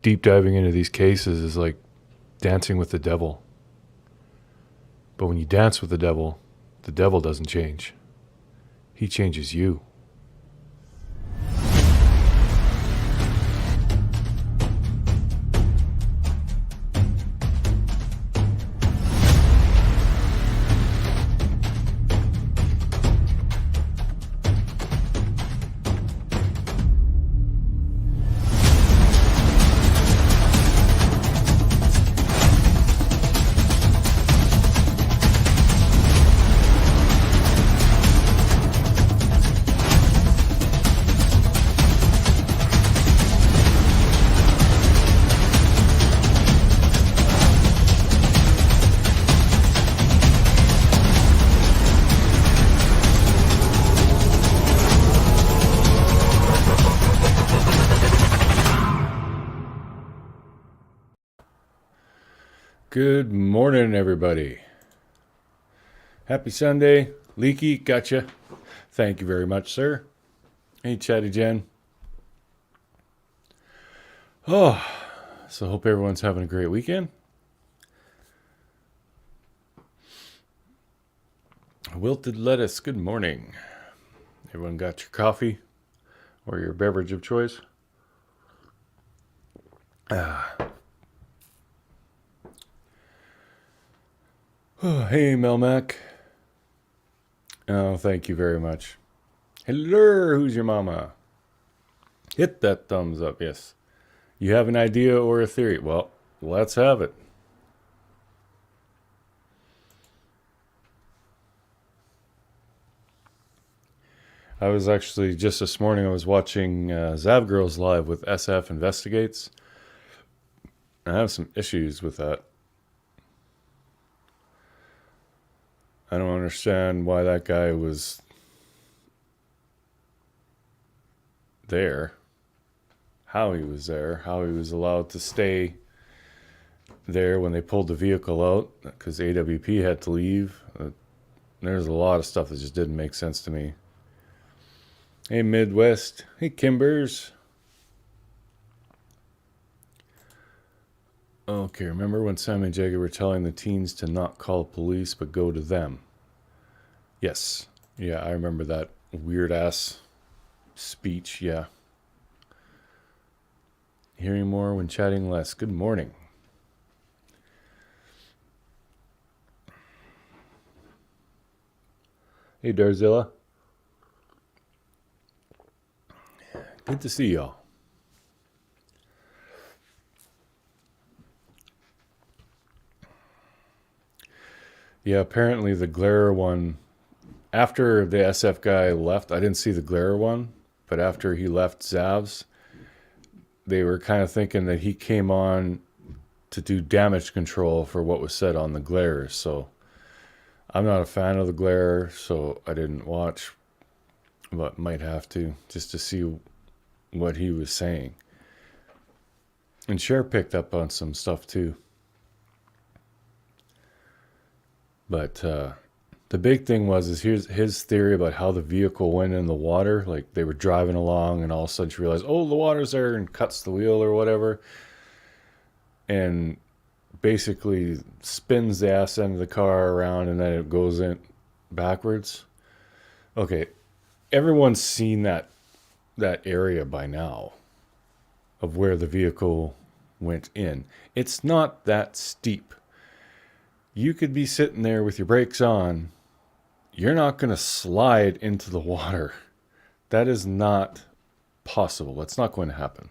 deep diving into these cases is like dancing with the devil. But when you dance with the devil doesn't change. He changes you. Good morning, everybody. Happy Sunday. Leaky, gotcha. Thank you very much, sir. Hey, Chatty Jen. Oh, so hope everyone's having a great weekend. Wilted lettuce, good morning. Everyone got your coffee or your beverage of choice? Oh, hey, Melmac. Oh, thank you very much. Hello, who's your mama? Hit that thumbs up, yes. You have an idea or a theory? Well, let's have it. I was actually, just this morning, I was watching Zav Girls Live with SF Investigates. I have some issues with that. I don't understand why that guy was there, how he was there, how he was allowed to stay there when they pulled the vehicle out, because AWP had to leave. There's a lot of stuff that just didn't make sense to me. Hey, Midwest. Hey, Kimbers. Okay, remember when Sam and Jagger were telling the teens to not call police but go to them? Yes. Yeah, I remember that weird ass speech, yeah. Hearing more when chatting less. Good morning. Hey, Darzilla. Good to see y'all. Yeah, apparently the glare one, after the SF guy left, I didn't see the glare one, but after he left Zav's, they were kind of thinking that he came on to do damage control for what was said on the glare. So I'm not a fan of the glare, so I didn't watch, but might have to just to see what he was saying. And Cher picked up on some stuff too. But the big thing is here's his theory about how the vehicle went in the water. Like they were driving along and all of a sudden she realized, oh, the water's there, and cuts the wheel or whatever. And basically spins the ass end of the car around and then it goes in backwards. Okay, everyone's seen that area by now of where the vehicle went in. It's not that steep. You could be sitting there with your brakes on. You're not going to slide into the water. That is not possible. That's not going to happen.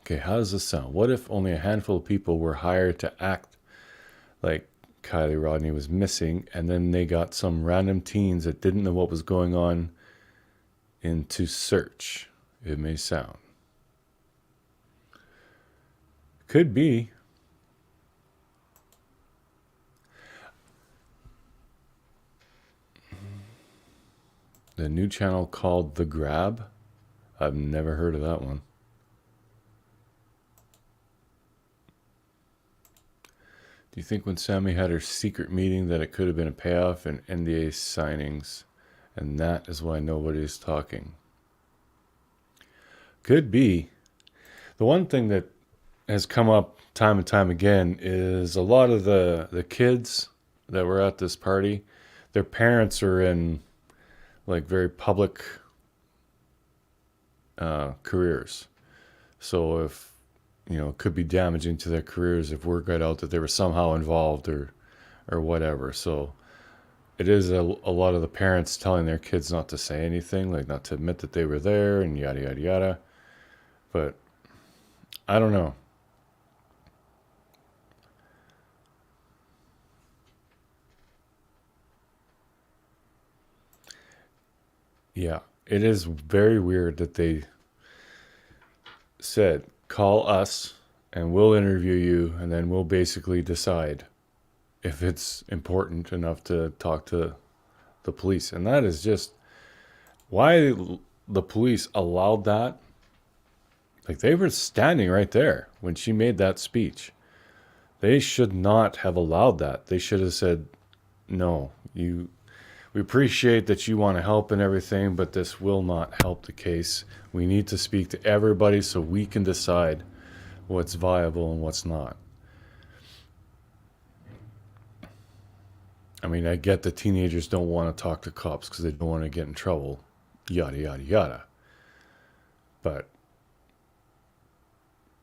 Okay, how does this sound? What if only a handful of people were hired to act like Kiely Rodni was missing, and then they got some random teens that didn't know what was going on into search? It may sound. Could be. The new channel called The Grab. I've never heard of that one. Do you think when Sammy had her secret meeting that it could have been a payoff in NDA signings And that is why nobody's talking. Could be. The one thing that has come up time and time again is a lot of the kids that were at this party, their parents are in like very public careers. So if, it could be damaging to their careers if word got out that they were somehow involved or whatever. So it is a lot of the parents telling their kids not to say anything, like not to admit that they were there and yada, yada, yada. But I don't know. Yeah, it is very weird that they said, call us and we'll interview you and then we'll basically decide if it's important enough to talk to the police. And that is just why the police allowed that. Like, they were standing right there when she made that speech. They should not have allowed that. They should have said, no, we appreciate that you want to help and everything, but this will not help the case. We need to speak to everybody so we can decide what's viable and what's not. I mean, I get that teenagers don't want to talk to cops because they don't want to get in trouble, yada, yada, yada. But,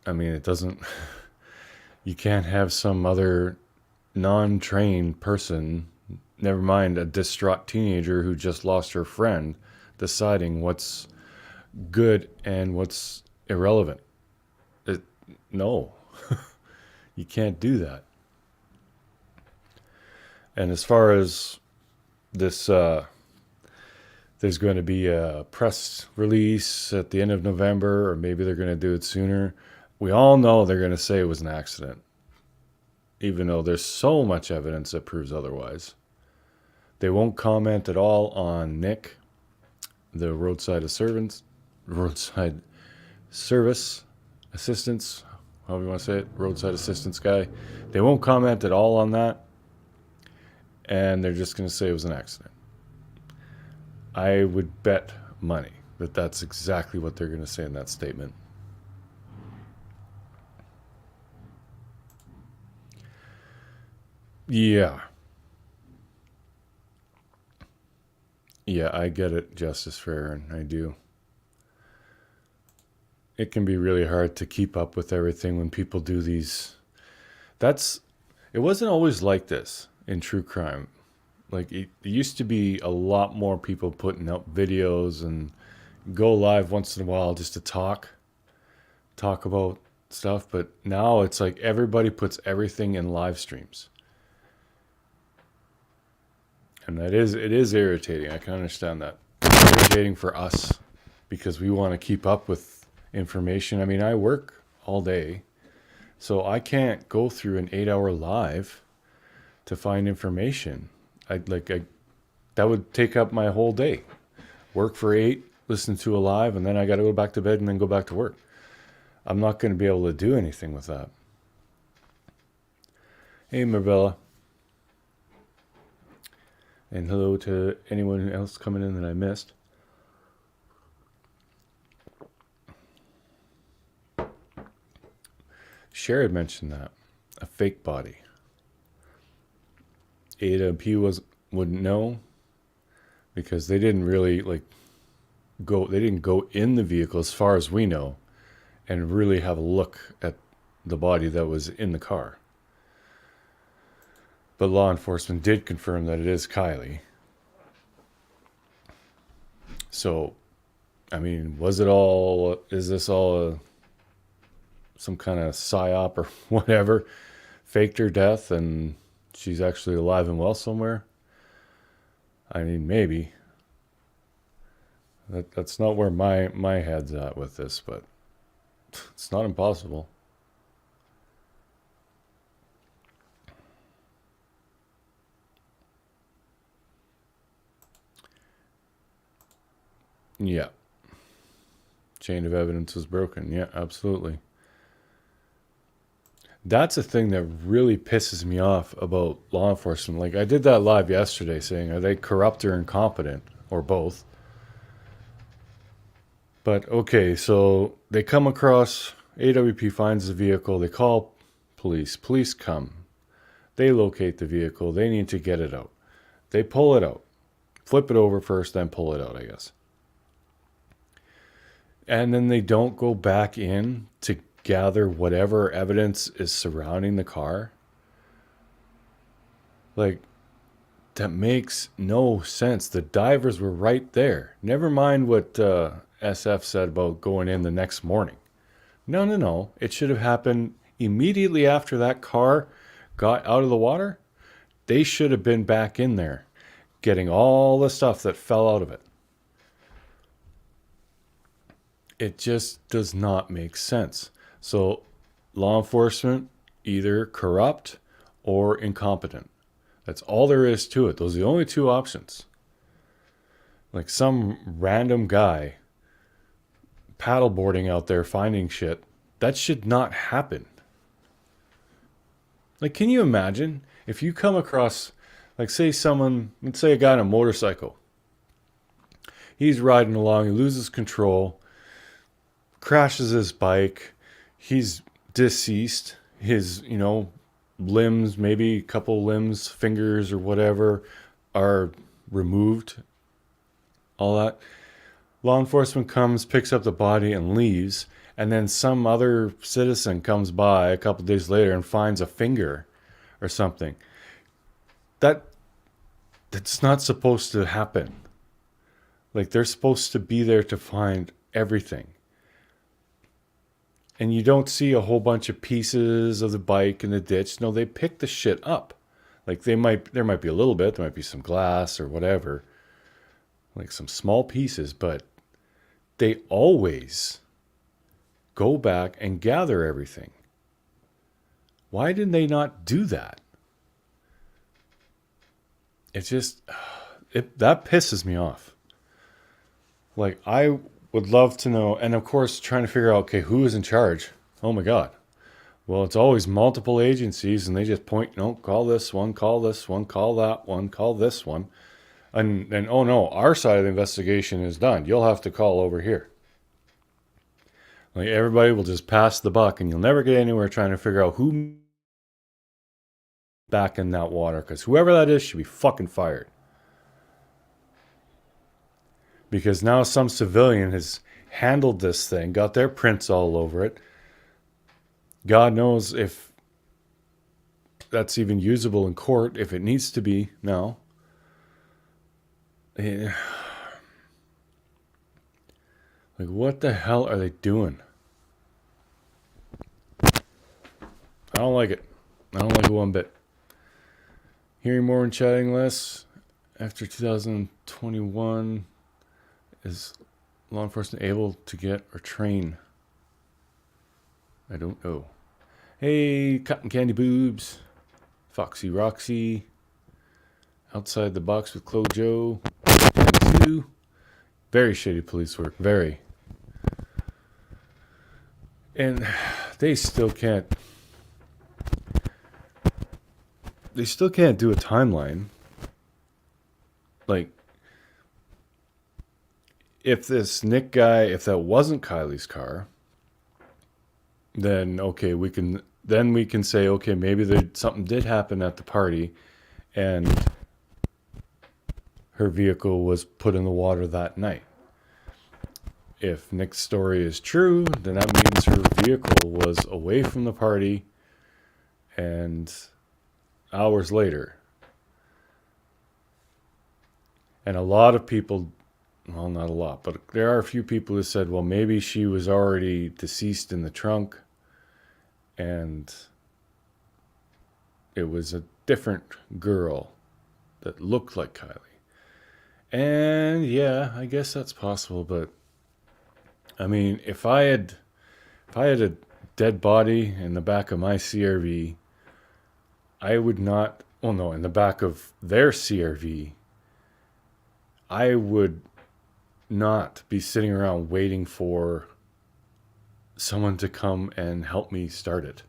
I mean, it doesn't, you can't have some other non-trained person, never mind a distraught teenager who just lost her friend, deciding what's good and what's irrelevant. No, you can't do that. And as far as this, there's going to be a press release at the end of November, or maybe they're going to do it sooner. We all know they're going to say it was an accident, even though there's so much evidence that proves otherwise. They won't comment at all on Nick, the roadside service assistance, however you want to say it, roadside assistance guy. They won't comment at all on that, and they're just going to say it was an accident. I would bet money that that's exactly what they're going to say in that statement. Yeah. Yeah, I get it, Justice Fair, I do. It can be really hard to keep up with everything when people do these. It wasn't always like this in true crime. Like, it used to be a lot more people putting out videos and go live once in a while just to talk about stuff. But now it's like everybody puts everything in live streams. And it is irritating. I can understand that. It's irritating for us because we want to keep up with information. I mean, I work all day, so I can't go through an 8-hour live to find information. That would take up my whole day. Work for 8, listen to a live, and then I got to go back to bed and then go back to work. I'm not going to be able to do anything with that. Hey, Marbella. And hello to anyone else coming in that I missed. Cher had mentioned that. A fake body. Ada and P wouldn't know because they didn't really they didn't go in the vehicle as far as we know and really have a look at the body that was in the car. But law enforcement did confirm that it is Kiely. So, I mean, is this all some kind of psyop or whatever? Faked her death and she's actually alive and well somewhere? I mean, maybe. That's not where my head's at with this, but it's not impossible. Yeah. Chain of evidence was broken. Yeah, absolutely. That's a thing that really pisses me off about law enforcement. Like, I did that live yesterday saying, are they corrupt or incompetent? or both. But okay, so they come across, AWP finds the vehicle, they call police. Police come. They locate the vehicle. They need to get it out. They pull it out. Flip it over first, then pull it out, I guess. And then they don't go back in to gather whatever evidence is surrounding the car. Like, that makes no sense. The divers were right there. Never mind what SF said about going in the next morning. No. It should have happened immediately after that car got out of the water. They should have been back in there getting all the stuff that fell out of it. It just does not make sense. So law enforcement, either corrupt or incompetent. That's all there is to it. Those are the only two options. Like some random guy paddleboarding out there finding shit, that should not happen. Like, can you imagine if you come across, like, say someone, let's say a guy on a motorcycle. He's riding along, he loses control, crashes his bike, he's deceased, his, limbs, maybe a couple limbs, fingers or whatever, are removed, all that. Law enforcement comes, picks up the body and leaves, and then some other citizen comes by a couple days later and finds a finger or something. That's not supposed to happen. Like, they're supposed to be there to find everything. And you don't see a whole bunch of pieces of the bike in the ditch. No, they pick the shit up. Like, there might be a little bit, there might be some glass or whatever, like some small pieces, but they always go back and gather everything. Why did they not do that? That pisses me off. Like, I would love to know, and of course, trying to figure out, okay, who is in charge? Oh my God. Well, it's always multiple agencies, and they just point, no, call this one, call this one, call that one, call this one. And oh no, our side of the investigation is done. You'll have to call over here. Like, everybody will just pass the buck, and you'll never get anywhere trying to figure out who back in that water, because whoever that is should be fucking fired. Because now some civilian has handled this thing, got their prints all over it. God knows if that's even usable in court, if it needs to be now. Like, what the hell are they doing? I don't like it. I don't like it one bit. Hearing more and chatting less after 2021. Is law enforcement able to get or train? I don't know. Hey, Cotton Candy Boobs. Foxy Roxy. Outside the Box with Clo Joe. 22. Very shady police work. Very. And they still can't. They still can't do a timeline. Like, if this Nick guy, if that wasn't Kiely's car, then okay, we can say, okay, maybe something did happen at the party, and her vehicle was put in the water that night. If Nick's story is true, then that means her vehicle was away from the party, and hours later. And a lot of people, well, not a lot, but there are a few people who said, well, maybe she was already deceased in the trunk and it was a different girl that looked like Kiely. And yeah, I guess that's possible, but I mean, if I had a dead body in the back of my CRV, I would not, well, no, in the back of their CRV, I would not be sitting around waiting for someone to come and help me start it.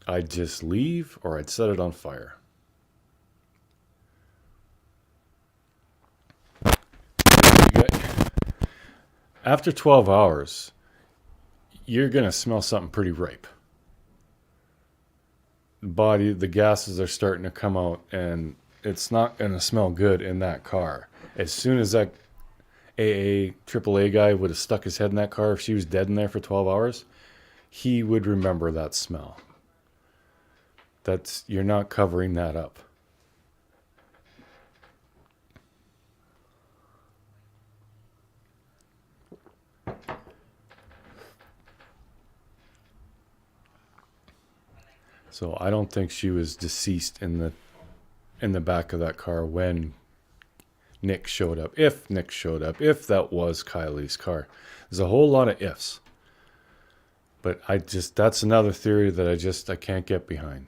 I'd just leave or I'd set it on fire. After 12 hours, you're going to smell something pretty ripe. The gases are starting to come out, and it's not going to smell good in that car. As soon as that AAA guy would have stuck his head in that car, if she was dead in there for 12 hours, he would remember that smell. You're not covering that up. So I don't think she was deceased in the back of that car when Nick showed up. If Nick showed up, if that was Kiely's car. There's a whole lot of ifs. But that's another theory that I can't get behind.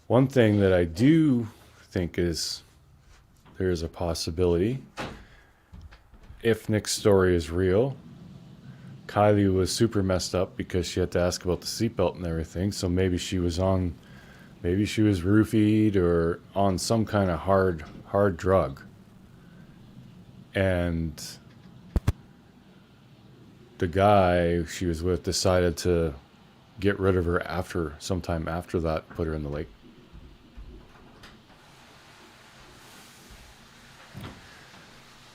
One thing that I do think is there's a possibility, if Nick's story is real, Kiely was super messed up because she had to ask about the seatbelt and everything. So maybe she was roofied or on some kind of hard drug. And the guy she was with decided to get rid of her sometime after that, put her in the lake.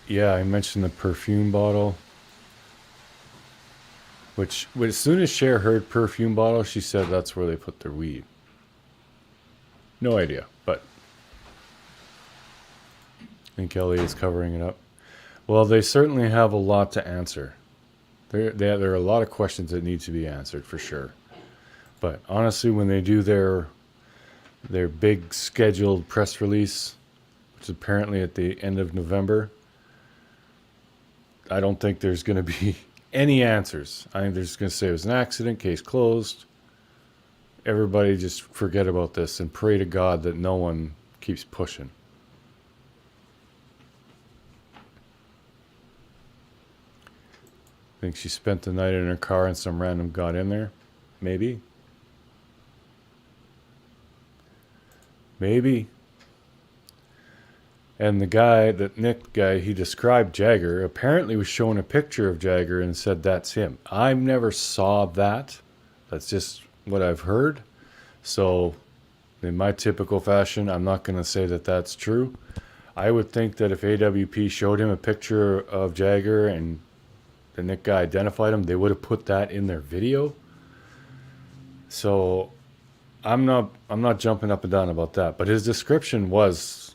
Yeah, I mentioned the perfume bottle. Which, as soon as Cher heard perfume bottle, she said that's where they put their weed. No idea, but I think Kelly is covering it up. Well, they certainly have a lot to answer. There are a lot of questions that need to be answered for sure. But honestly, when they do their big scheduled press release, which is apparently at the end of November, I don't think there's going to be any answers. I think they're just going to say it was an accident, case closed. Everybody just forget about this and pray to God that no one keeps pushing. I think she spent the night in her car and some random got in there. Maybe. And the guy, that Nick guy, he described Jagger, apparently was showing a picture of Jagger and said that's him. I never saw that. That's just what I've heard. So, in my typical fashion, I'm not going to say that that's true. I would think that if AWP showed him a picture of Jagger and the Nick guy identified him, they would have put that in their video. So, I'm not jumping up and down about that. But his description was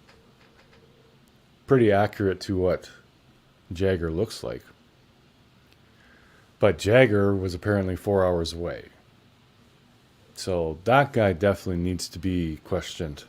pretty accurate to what Jagger looks like. But Jagger was apparently 4 hours away. So that guy definitely needs to be questioned.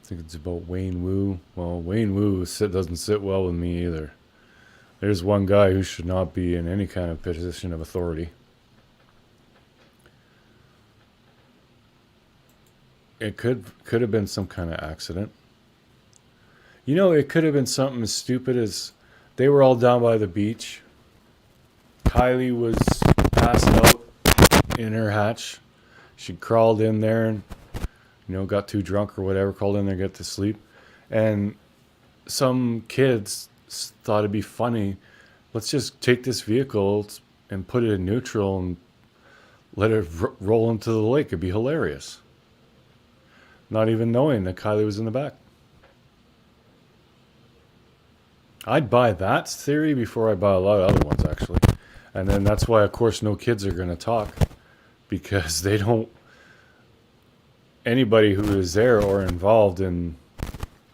I think it's about Wayne Wu. Well, Wayne Wu doesn't sit well with me either. There's one guy who should not be in any kind of position of authority. It could have been some kind of accident. You know, it could have been something as stupid as they were all down by the beach. Kiely was passed out in her hatch. She crawled in there and, got too drunk or whatever, crawled in there, get to sleep. And some kids thought it'd be funny. Let's just take this vehicle and put it in neutral and let it roll into the lake. It'd be hilarious. Not even knowing that Kiely was in the back. I'd buy that theory before I buy a lot of other ones, actually. And then that's why, of course, no kids are going to talk. Because they don't... Anybody who is there or involved in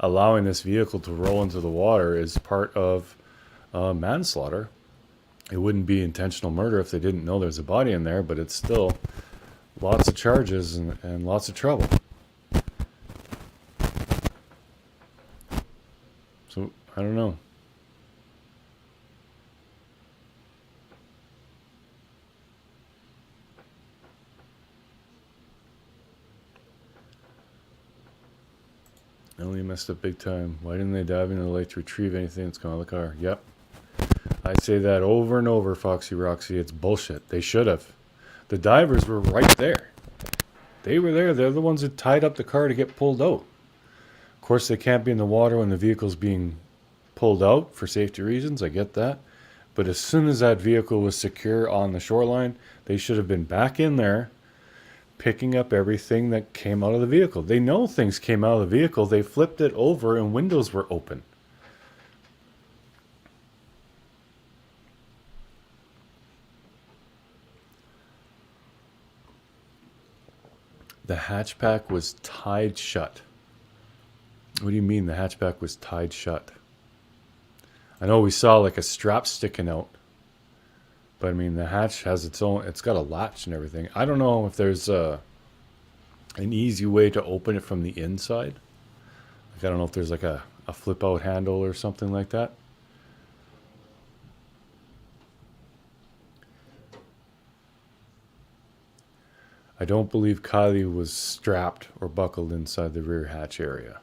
allowing this vehicle to roll into the water is part of manslaughter. It wouldn't be intentional murder if they didn't know there's a body in there, but it's still lots of charges and lots of trouble. So, I don't know. messed up big time. Why didn't they dive into the lake to retrieve anything that's gone out of the car? Yep. I say that over and over, Foxy Roxy. It's bullshit. They should have. The divers were right there. They were there. They're the ones who tied up the car to get pulled out. Of course, they can't be in the water when the vehicle's being pulled out for safety reasons. I get that. But as soon as that vehicle was secure on the shoreline, they should have been back in there picking up everything that came out of the vehicle. They know things came out of the vehicle. They flipped it over and windows were open. The hatchback was tied shut. What do you mean the hatchback was tied shut? I know we saw like a strap sticking out. But I mean, the hatch has its own, it's got a latch and everything. I don't know if there's an easy way to open it from the inside. Like, I don't know if there's like a flip out handle or something like that. I don't believe Kiely was strapped or buckled inside the rear hatch area.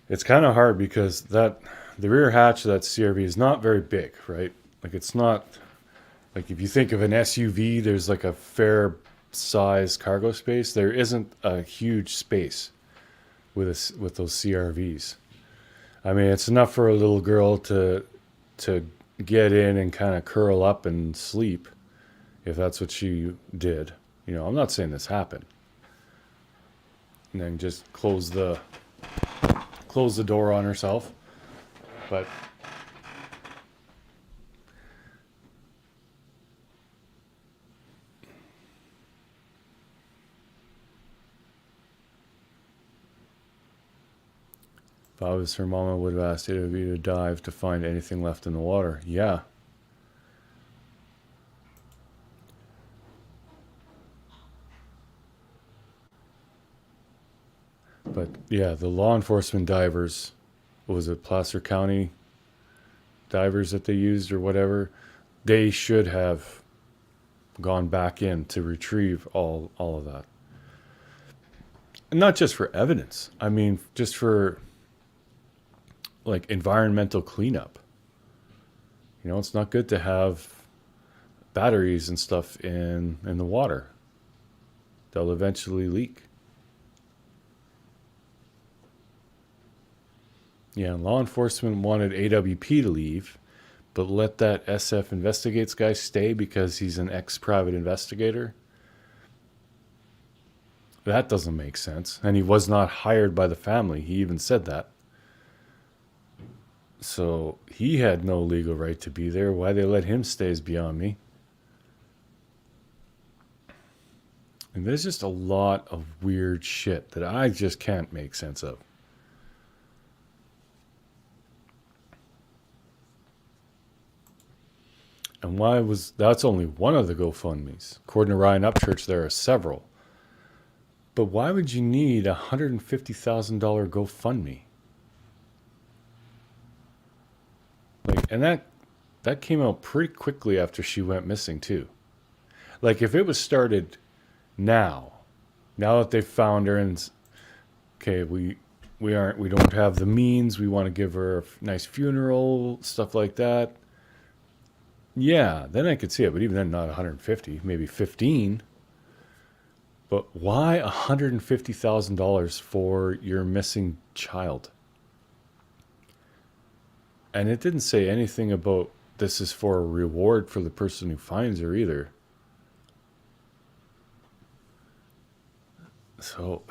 It's kind of hard because the rear hatch of that CRV is not very big, right? Like, it's not like if you think of an SUV, there's like a fair size cargo space. There isn't a huge space with those CRVs. I mean, it's enough for a little girl to get in and kind of curl up and sleep if that's what she did. You know, I'm not saying this happened. And then just close the door on herself. But if I was her mama, would have asked Ava to dive to find anything left in the water. Yeah. But yeah, the law enforcement divers, what was it, Placer County divers that they used or whatever, they should have gone back in to retrieve all of that. And not just for evidence. I mean, just for like environmental cleanup. You know, it's not good to have batteries and stuff in the water. They'll eventually leak. Yeah, law enforcement wanted AWP to leave, but let that SF Investigates guy stay because he's an ex-private investigator. That doesn't make sense. And he was not hired by the family. He even said that. So he had no legal right to be there. Why they let him stay is beyond me. And there's just a lot of weird shit that I just can't make sense of. And that's only one of the GoFundMes. According to Ryan Upchurch, there are several. But why would you need a $150,000 GoFundMe? Like, and that came out pretty quickly after she went missing too. Like, if it was started now that they've found her and okay, we don't have the means, we want to give her a nice funeral, stuff like that. Yeah, then I could see it, but even then, not 150, maybe 15. But why $150,000 for your missing child? And it didn't say anything about this is for a reward for the person who finds her either. So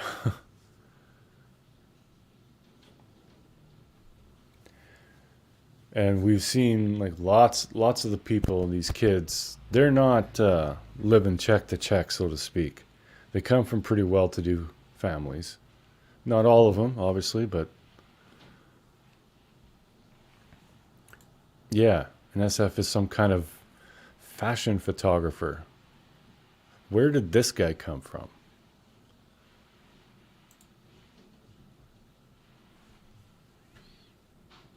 and we've seen like lots of the people, these kids, they're not living check to check, so to speak. They come from pretty well-to-do families. Not all of them, obviously, but yeah, an SF is some kind of fashion photographer. Where did this guy come from?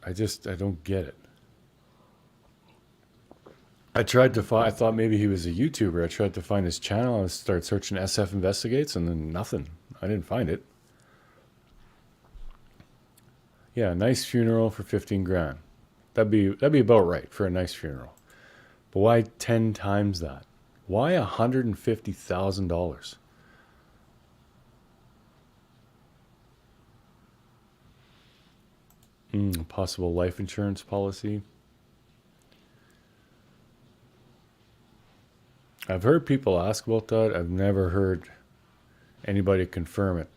I don't get it. I tried to find. I thought maybe he was a YouTuber. I tried to find his channel and started searching SF Investigates, and then nothing. I didn't find it. Yeah, nice funeral for 15 grand. That'd be about right for a nice funeral. But why 10 times that? Why $150,000? Possible life insurance policy. I've heard people ask about that. I've never heard anybody confirm it.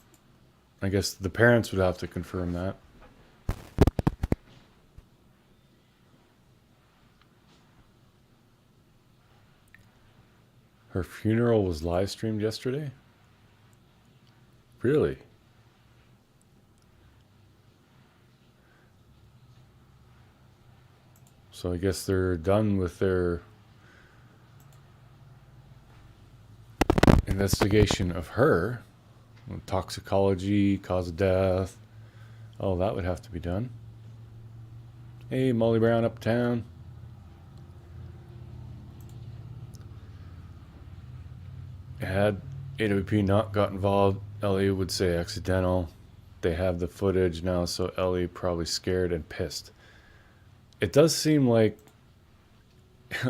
I guess the parents would have to confirm that. Her funeral was live streamed yesterday? Really? So I guess they're done with their investigation of her. Toxicology, cause of death. Oh, that would have to be done. Hey, Molly Brown uptown. Had AWP not got involved, Ellie would say accidental. They have the footage now, so Ellie probably scared and pissed. It does seem like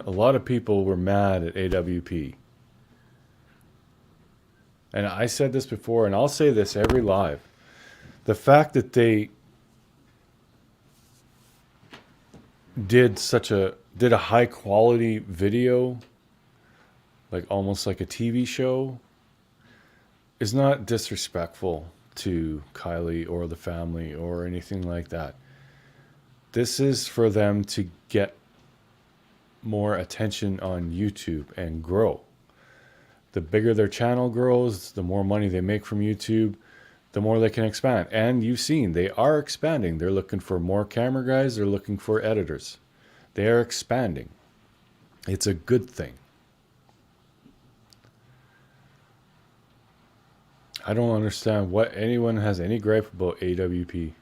a lot of people were mad at AWP. And I said this before, and I'll say this every live. The fact that they did a high quality video, like almost like a TV show, is not disrespectful to Kiely or the family or anything like that. This is for them to get more attention on YouTube and grow. The bigger their channel grows, the more money they make from YouTube, the more they can expand. And you've seen they are expanding. They're looking for more camera guys. They're looking for editors. They are expanding. It's a good thing. I don't understand what anyone has any gripe about AWP.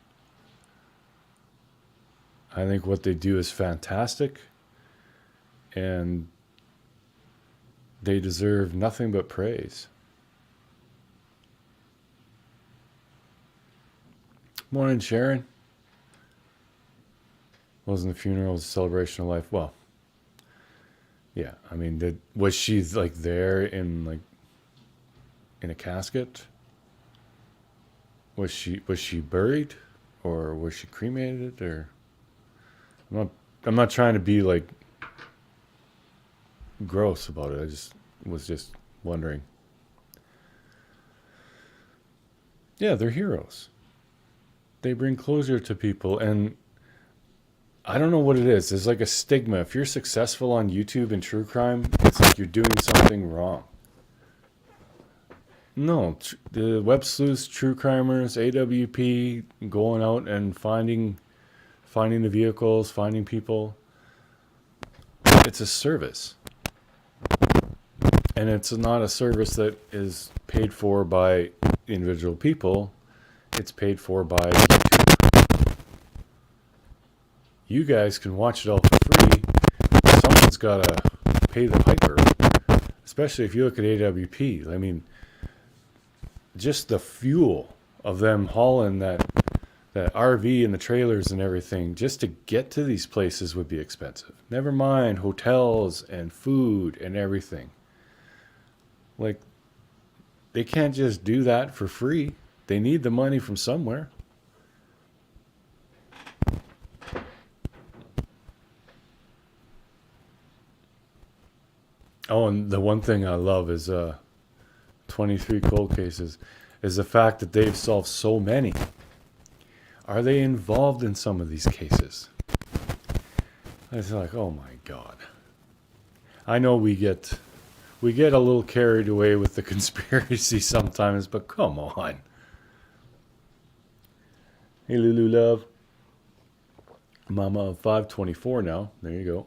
I think what they do is fantastic, and they deserve nothing but praise. Morning, Sharon. Wasn't the funeral a celebration of life? Well, yeah. I mean, was she like there in a casket? Was she buried, or was she cremated? Or I'm not trying to be like gross about it. I was just wondering. Yeah, they're heroes. They bring closure to people, and I don't know what it is. There's like a stigma. If you're successful on YouTube in true crime, it's like you're doing something wrong. No, the web sleuths, true crimers, AWP, going out and finding the vehicles, finding people. It's a service. And it's not a service that is paid for by individual people. It's paid for by YouTube. You guys can watch it all for free. Someone's got to pay the piper. Especially if you look at AWP. I mean, just the fuel of them hauling that RV and the trailers and everything just to get to these places would be expensive. Never mind hotels and food and everything. Like, they can't just do that for free. They need the money from somewhere. Oh, and the one thing I love is 23 cold cases is the fact that they've solved so many. Are they involved in some of these cases? It's like, oh my God. I know we get a little carried away with the conspiracy sometimes, but come on. Hey, Lulu love. Mama of 524 now. There you go.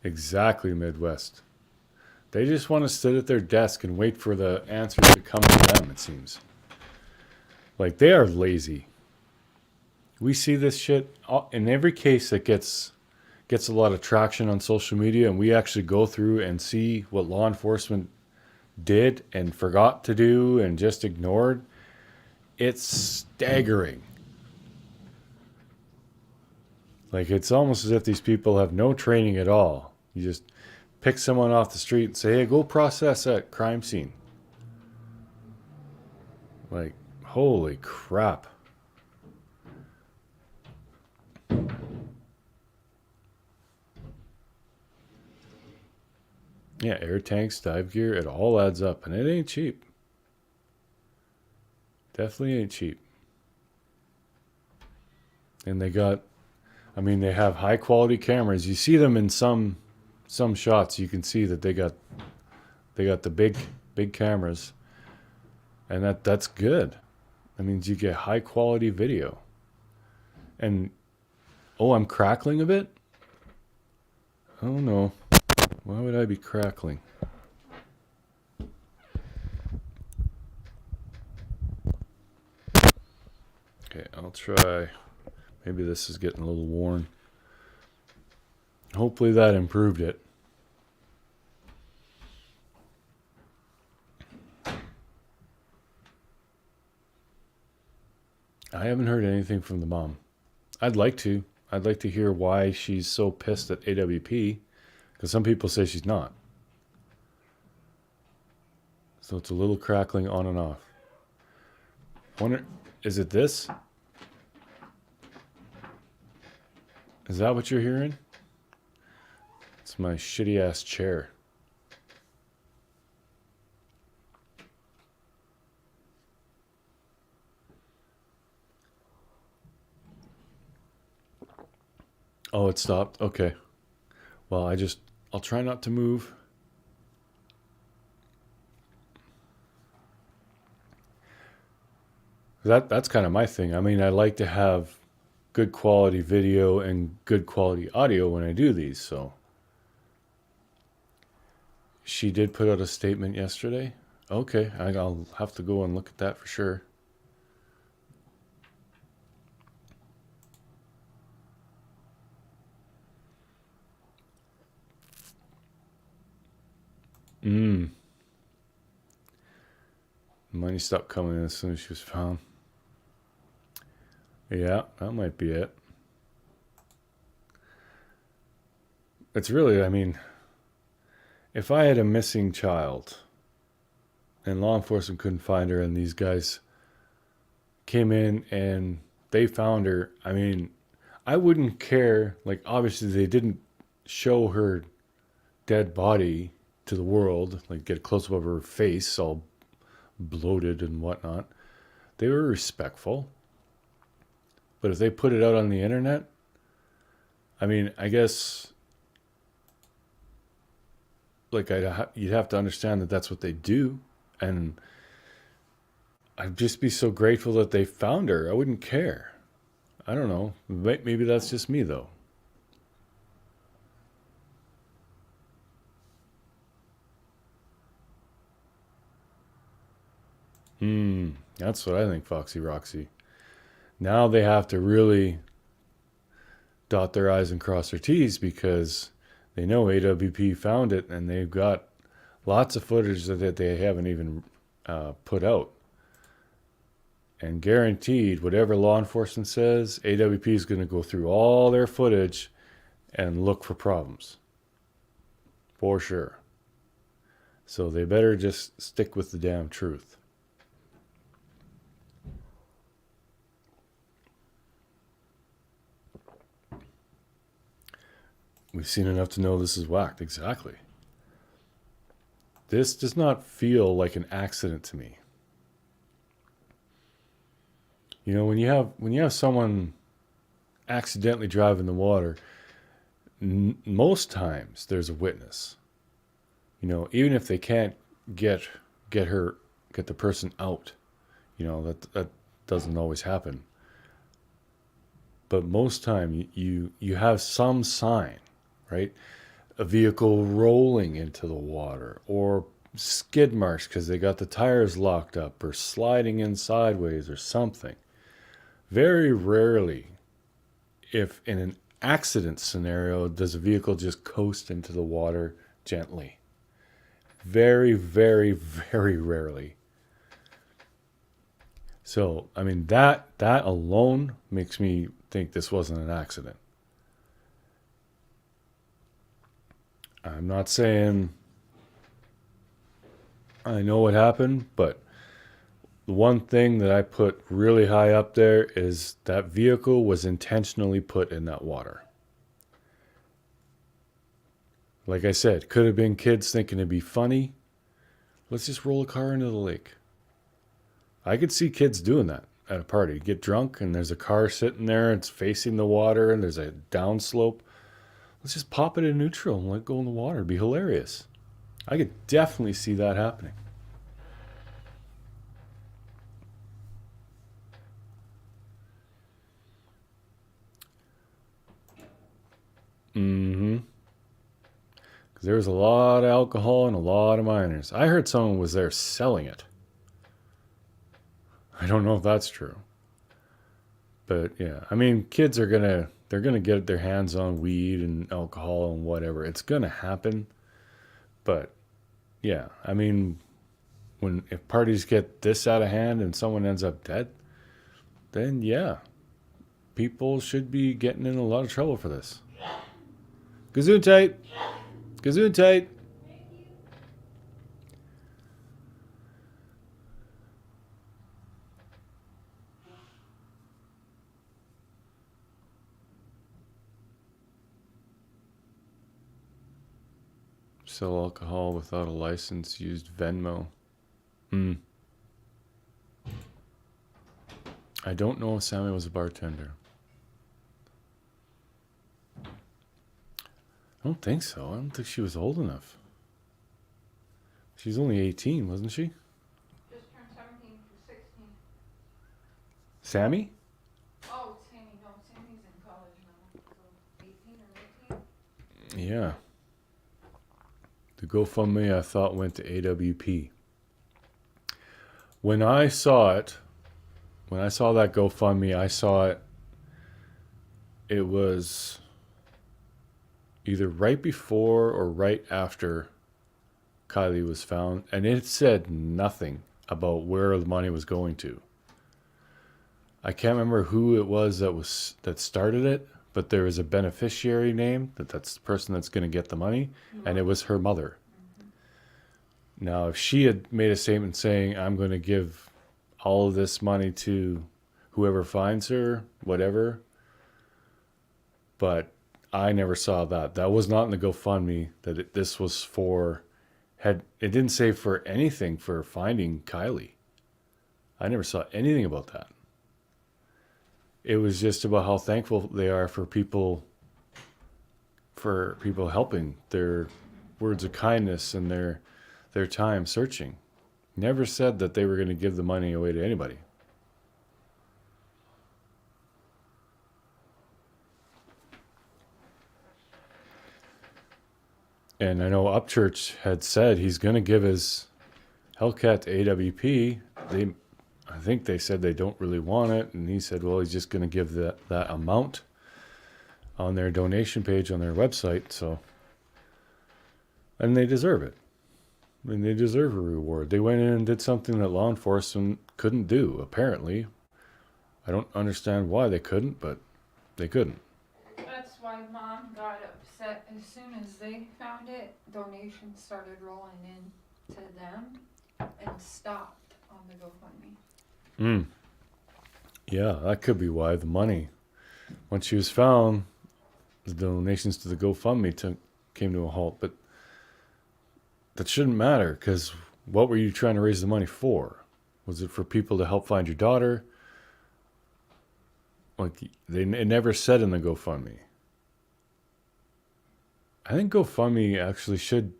Exactly, Midwest. They just want to sit at their desk and wait for the answers to come to them, it seems. Like, they are lazy. We see this shit in every case that gets a lot of traction on social media, and we actually go through and see what law enforcement did and forgot to do and just ignored. It's staggering. Like, it's almost as if these people have no training at all. You just pick someone off the street and say, hey, go process that crime scene. Like, holy crap. Yeah, air tanks, dive gear, it all adds up, and it ain't cheap. Definitely ain't cheap. And they have high quality cameras. You see them in some shots. You can see that they got the big cameras, and that's good. That means you get high quality video. And I'm crackling a bit. Oh no. Why would I be crackling? Okay, I'll try. Maybe this is getting a little worn. Hopefully that improved it. I haven't heard anything from the mom. I'd like to. I'd like to hear why she's so pissed at AWP, because some people say she's not. So it's a little crackling on and off. Wonder, is it this? Is that what you're hearing? It's my shitty ass chair. Oh, it stopped? Okay. Well, I'll try not to move. That's kind of my thing. I mean, I like to have good quality video and good quality audio when I do these, so. She did put out a statement yesterday. Okay, I'll have to go and look at that for sure. Money stopped coming in as soon as she was found. Yeah, that might be it. It's really, I mean, if I had a missing child and law enforcement couldn't find her and these guys came in and they found her, I mean, I wouldn't care. Like, obviously they didn't show her dead body to the world, like get a close up of her face all bloated and whatnot. They were respectful. But if they put it out on the internet, I mean, I guess, like, you'd have to understand that that's what they do. And I'd just be so grateful that they found her. I wouldn't care. I don't know. Maybe that's just me, though. That's what I think, Foxy Roxy. Now they have to really dot their I's and cross their T's because they know AWP found it and they've got lots of footage that they haven't even put out. And guaranteed, whatever law enforcement says, AWP is going to go through all their footage and look for problems. For sure. So they better just stick with the damn truth. We've seen enough to know this is whacked. Exactly. This does not feel like an accident to me. You know, when you have someone accidentally drive in the water, most times there's a witness. You know, even if they can't get the person out, you know, that doesn't always happen. But most time you have some sign, right? a vehicle rolling into the water, or skid marks because they got the tires locked up, or sliding in sideways or something. Very rarely, if in an accident scenario, does a vehicle just coast into the water gently. Very, very, very rarely. So, I mean, that alone makes me think this wasn't an accident. I'm not saying I know what happened, but the one thing that I put really high up there is that vehicle was intentionally put in that water. Like I said, could have been kids thinking it'd be funny. Let's just roll a car into the lake. I could see kids doing that at a party. Get drunk and there's a car sitting there, it's facing the water and there's a downslope. Let's just pop it in neutral and let it go in the water. It'd be hilarious. I could definitely see that happening. Mm-hmm. Because there was a lot of alcohol and a lot of minors. I heard someone was there selling it. I don't know if that's true. But yeah, I mean, kids are they're gonna get their hands on weed and alcohol and whatever. It's gonna happen. But yeah, I mean, if parties get this out of hand and someone ends up dead, then yeah, people should be getting in a lot of trouble for this. Gesundheit. Gesundheit. Sell alcohol without a license, used Venmo. I don't know if Sammy was a bartender. I don't think so. I don't think she was old enough. She's only 18, wasn't she? Just turned 17 to 16. Sammy? Oh, Sammy, no, Sammy's in college now. So 18 or 19? Yeah. The GoFundMe I thought went to AWP. When I saw that GoFundMe, I saw it was either right before or right after Kiely was found, and it said nothing about where the money was going to. I can't remember who it was that started it, but there was a beneficiary name that's the person that's going to get the money, and it was her mother. Mm-hmm. Now, if she had made a statement saying, I'm going to give all of this money to whoever finds her, whatever, but I never saw that. That was not in the GoFundMe that this was for. It didn't say for anything for finding Kiely. I never saw anything about that. It was just about how thankful they are for people helping, their words of kindness and their time searching. Never said that they were going to give the money away to anybody. And I know Upchurch had said he's going to give his Hellcat to AWP. I think they said they don't really want it, and he said, well, he's just going to give that amount on their donation page on their website. So, and they deserve it. I mean, they deserve a reward. They went in and did something that law enforcement couldn't do, apparently. I don't understand why they couldn't, but they couldn't. That's why Mom got upset as soon as they found it. Donations started rolling in to them and stopped on the GoFundMe. Yeah, that could be why the money, once she was found, the donations to the GoFundMe came to a halt. But that shouldn't matter, because what were you trying to raise the money for? Was it for people to help find your daughter? Like, it never said in the GoFundMe. I think GoFundMe actually should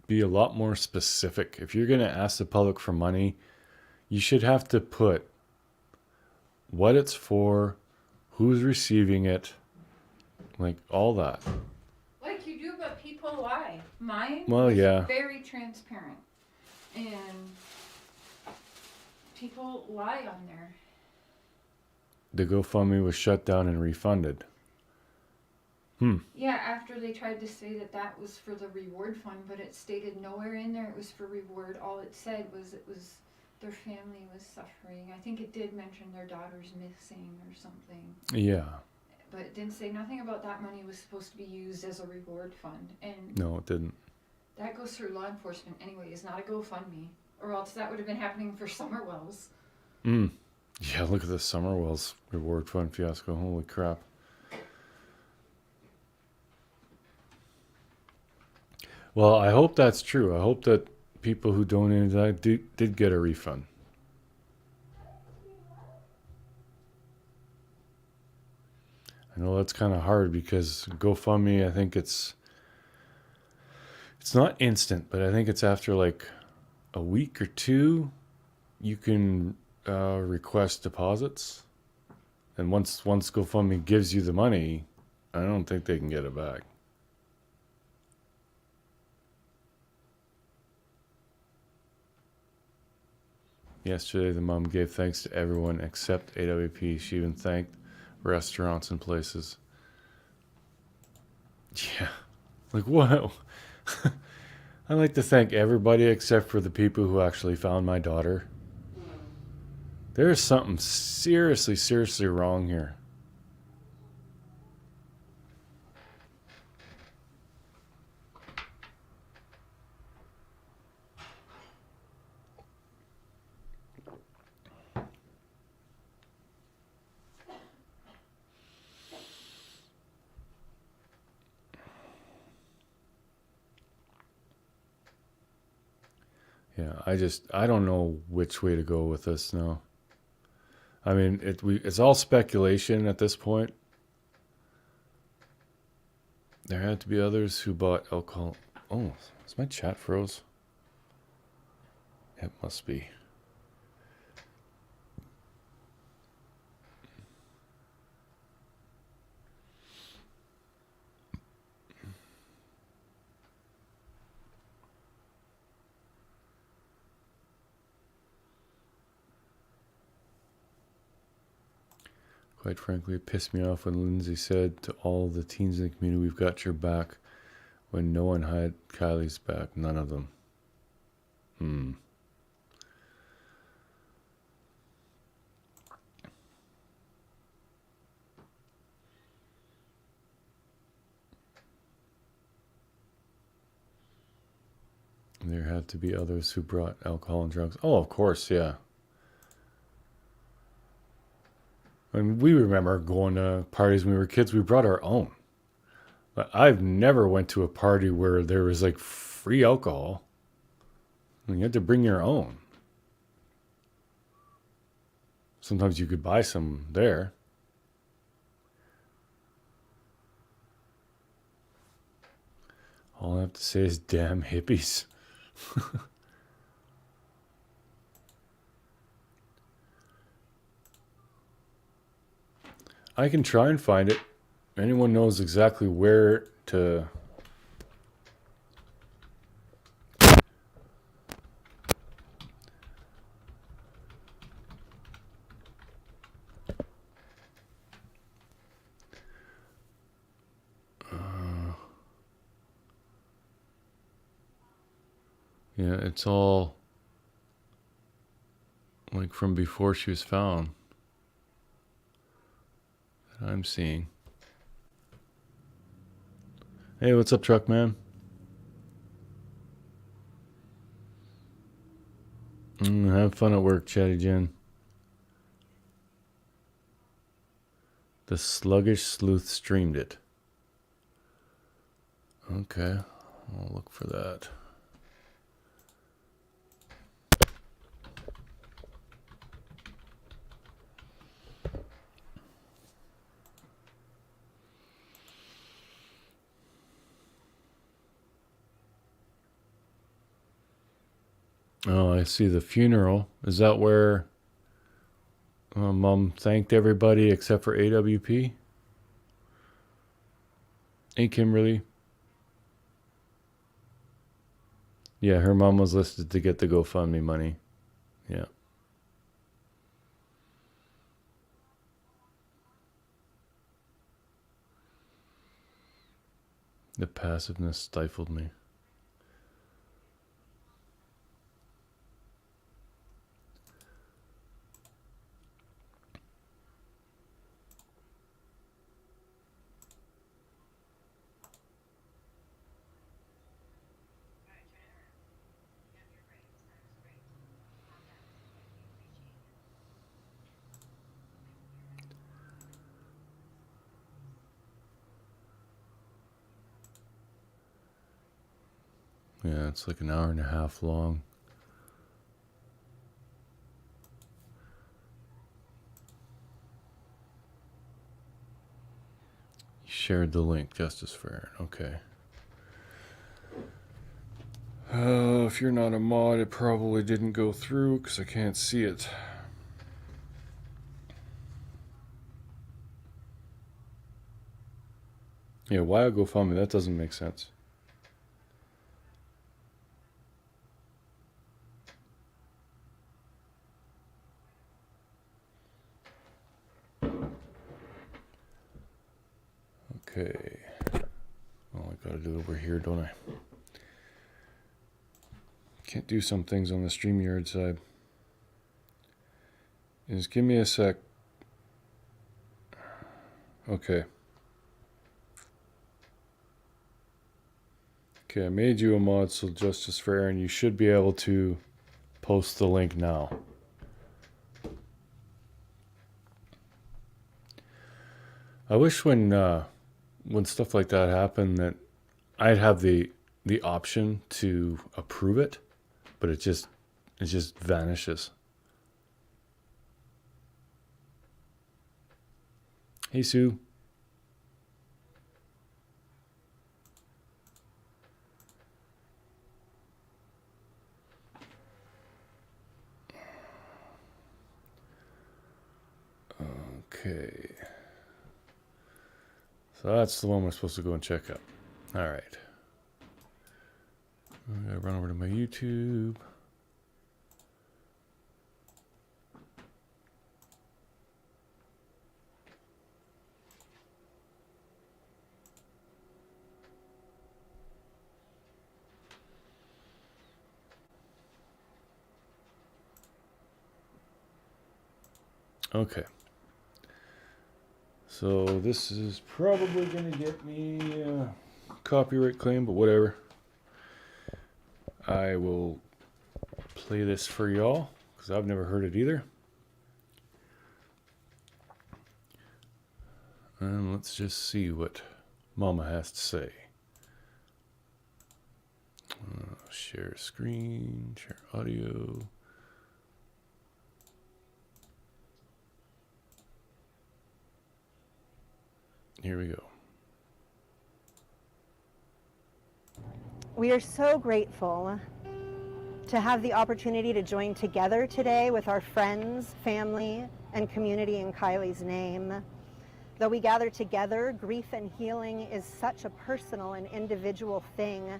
be a lot more specific. If you're going to ask the public for money, you should have to put what it's for, who's receiving it, like all that. Like you do, but people Mine Well, was yeah. very transparent. And people lie on there. The GoFundMe was shut down and refunded. Yeah, after they tried to say that that was for the reward fund, but it stated nowhere in there it was for reward. All it said was it was their family was suffering. I think it did mention their daughter's missing or something. Yeah. But it didn't say nothing about that money was supposed to be used as a reward fund. And No, it didn't. that goes through law enforcement anyway. It's not a GoFundMe. Or else that would have been happening for Summerwells. Yeah, look at the Summerwells reward fund fiasco. Holy crap. Well, I hope that's true. I hope that people who donated that did get a refund. I know that's kind of hard because GoFundMe, I think it's not instant, but I think it's after like a week or two, you can request deposits. And once GoFundMe gives you the money, I don't think they can get it back. Yesterday, the mom gave thanks to everyone except AWP. She even thanked restaurants and places. Yeah. Like, what? I like to thank everybody except for the people who actually found my daughter. There's something seriously, seriously wrong here. Yeah, I don't know which way to go with this now. I mean, it's all speculation at this point. There had to be others who bought alcohol. Oh, is my chat froze? It must be. Quite frankly, it pissed me off when Lindsay said to all the teens in the community, "We've got your back," when no one had Kiely's back. None of them. There had to be others who brought alcohol and drugs. Oh, of course, yeah. I mean, we remember going to parties when we were kids. We brought our own. But I've never went to a party where there was like free alcohol. And you had to bring your own. Sometimes you could buy some there. All I have to say is damn hippies. I can try and find it. Anyone knows exactly where to... Yeah, it's all like from before she was found that I'm seeing. Hey, what's up, truck man? Have fun at work, Chatty Jen. The Sluggish Sleuth streamed it. Okay, I'll look for that. Oh, I see the funeral. Is that where Mom thanked everybody except for AWP? Hey, Kimberly. Yeah, her mom was listed to get the GoFundMe money. Yeah. The passiveness stifled me. Yeah, it's like an hour and a half long. You shared the link, Justice for Aaron. Okay. If you're not a mod, it probably didn't go through because I can't see it. Yeah, why a GoFundMe? That doesn't make sense. Okay. Oh, I gotta do it over here, don't I? Can't do some things on the StreamYard side. Just give me a sec. Okay. Okay, I made you a mod, so Justice for Aaron, you should be able to post the link now. I wish when stuff like that happened that I'd have the option to approve it, but it just vanishes. Hey Sue. Okay. So that's the one we're supposed to go and check out. All right. I gotta run over to my YouTube. Okay. So this is probably going to get me a copyright claim, but whatever. I will play this for y'all because I've never heard it either. And let's just see what Mama has to say. Share screen, share audio. Here we go. We are so grateful to have the opportunity to join together today with our friends, family, and community in Kiely's name. Though we gather together, grief and healing is such a personal and individual thing.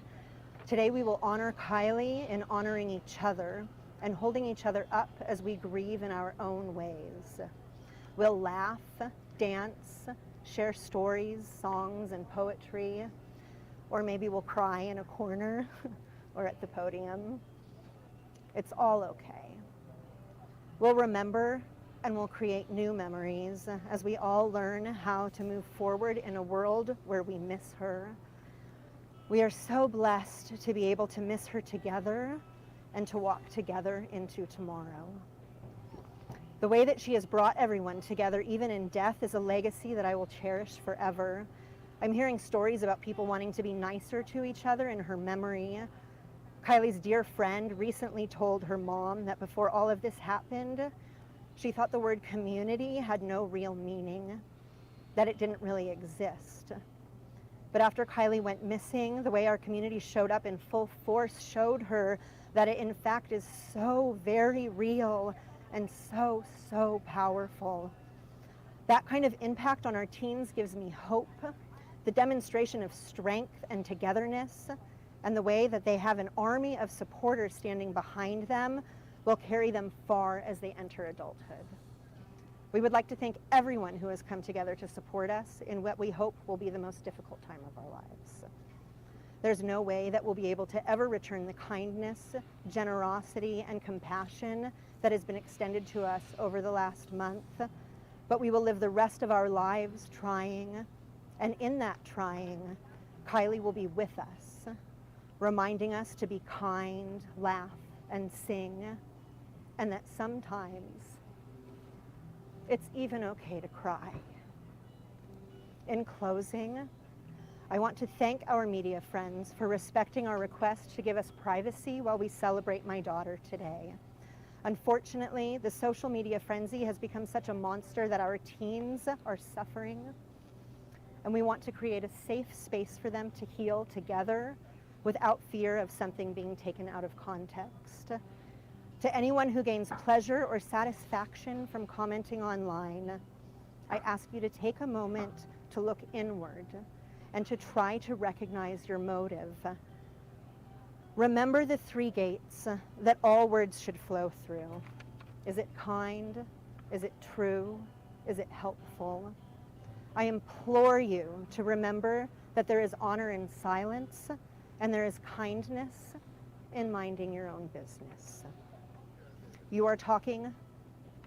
Today we will honor Kiely in honoring each other and holding each other up as we grieve in our own ways. We'll laugh, dance, share stories, songs, and poetry, or maybe we'll cry in a corner or at the podium. It's all okay. We'll remember and we'll create new memories as we all learn how to move forward in a world where we miss her. We are so blessed to be able to miss her together and to walk together into tomorrow. The way that she has brought everyone together, even in death, is a legacy that I will cherish forever. I'm hearing stories about people wanting to be nicer to each other in her memory. Kiely's dear friend recently told her mom that before all of this happened, she thought the word community had no real meaning, that it didn't really exist. But after Kiely went missing, the way our community showed up in full force showed her that it in fact is so very real and so, so powerful. That kind of impact on our teens gives me hope, the demonstration of strength and togetherness, and the way that they have an army of supporters standing behind them will carry them far as they enter adulthood. We would like to thank everyone who has come together to support us in what we hope will be the most difficult time of our lives. There's no way that we'll be able to ever return the kindness, generosity, and compassion that has been extended to us over the last month, but we will live the rest of our lives trying, and in that trying, Kiely will be with us, reminding us to be kind, laugh, and sing, and that sometimes it's even okay to cry. In closing, I want to thank our media friends for respecting our request to give us privacy while we celebrate my daughter today. Unfortunately, the social media frenzy has become such a monster that our teens are suffering, and we want to create a safe space for them to heal together without fear of something being taken out of context. To anyone who gains pleasure or satisfaction from commenting online, I ask you to take a moment to look inward and to try to recognize your motive. Remember the three gates that all words should flow through. Is it kind? Is it true? Is it helpful? I implore you to remember that there is honor in silence and there is kindness in minding your own business. You are talking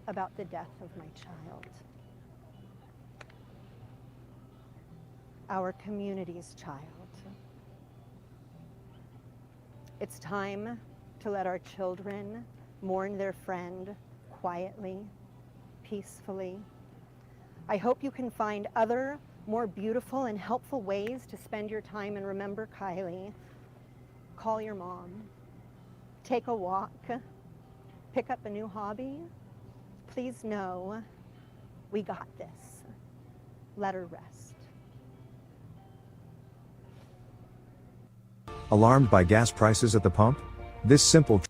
about the death of my child, our community's child. It's time to let our children mourn their friend quietly, peacefully. I hope you can find other, more beautiful and helpful ways to spend your time and remember Kiely. Call your mom, take a walk, pick up a new hobby. Please know we got this. Let her rest. Alarmed by gas prices at the pump? This simple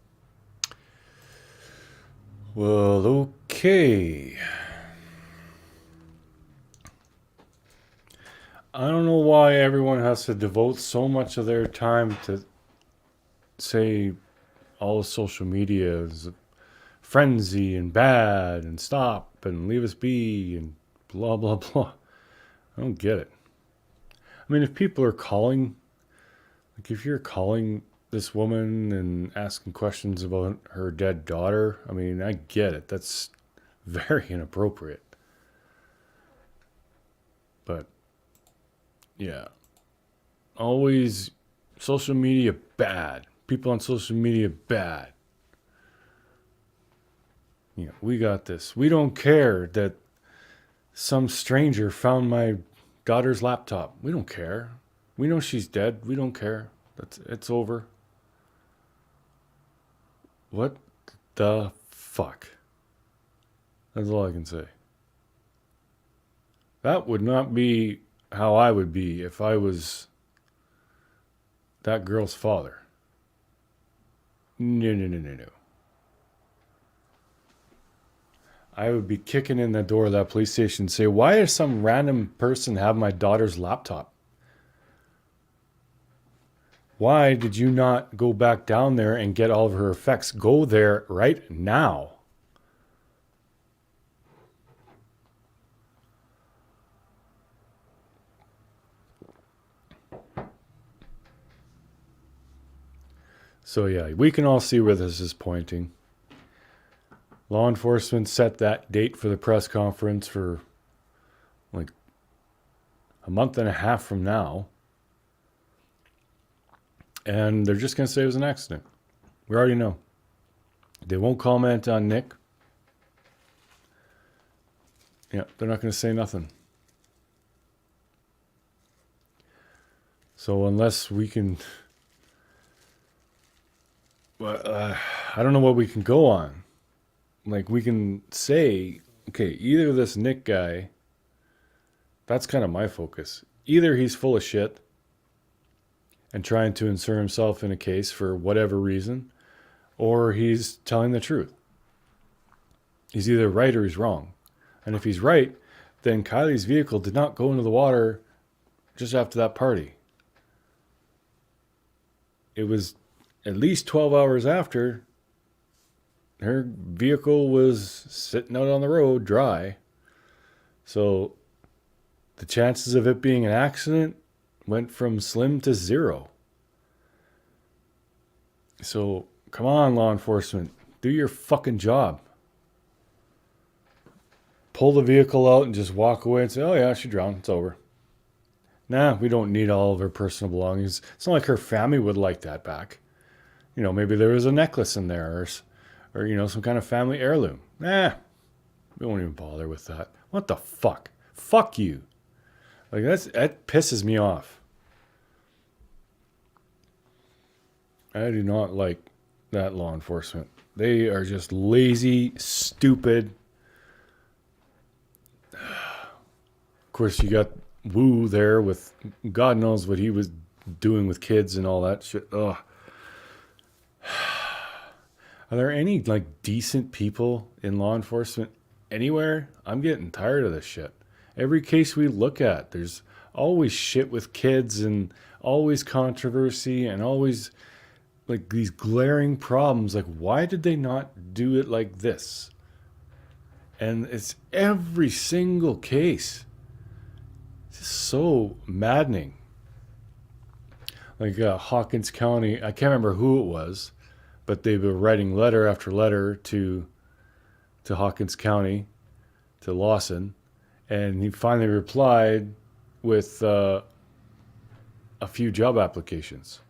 Well, okay. I don't know why everyone has to devote so much of their time to say all of social media is frenzy and bad and stop and leave us be and blah, blah, blah. I don't get it. I mean, if people are calling, like if you're calling this woman and asking questions about her dead daughter, I mean, I get it. That's very inappropriate. But, yeah. Always social media bad. People on social media bad. Yeah, we got this. We don't care that some stranger found my daughter's laptop. We don't care. We know she's dead. We don't care. It's over. What the fuck? That's all I can say. That would not be how I would be if I was that girl's father. No, no, no, no, no. I would be kicking in the door of that police station and say, why does some random person have my daughter's laptop? Why did you not go back down there and get all of her effects? Go there right now. So yeah, we can all see where this is pointing. Law enforcement set that date for the press conference for like a month and a half from now. And they're just going to say it was an accident. We already know. They won't comment on Nick. Yeah, they're not going to say nothing. So unless we can... I don't know what we can go on. Like, we can say, okay, either this Nick guy, that's kind of my focus. Either he's full of shit and trying to insert himself in a case for whatever reason, or he's telling the truth. He's either right or he's wrong. And if he's right, then Kiely's vehicle did not go into the water just after that party. it was at least 12 hours after her vehicle was sitting out on the road dry. So the chances of it being an accident went from slim to zero. So come on, law enforcement, do your fucking job. Pull the vehicle out and just walk away and say, oh yeah, she drowned, it's over. Nah, we don't need all of her personal belongings. It's not like her family would like that back. You know, maybe there was a necklace in there or you know, some kind of family heirloom. Nah, we won't even bother with that. What the fuck? Fuck you. Like, that pisses me off. I do not like that law enforcement. They are just lazy, stupid. Of course, you got Wu there with God knows what he was doing with kids and all that shit. Ugh. Are there any like decent people in law enforcement anywhere? I'm getting tired of this shit. Every case we look at, there's always shit with kids and always controversy and always like these glaring problems. Like, why did they not do it like this? And it's every single case. It's just so maddening. Like Hawkins County, I can't remember who it was, but they were writing letter after letter to Hawkins County, to Lawson, and he finally replied with a few job applications.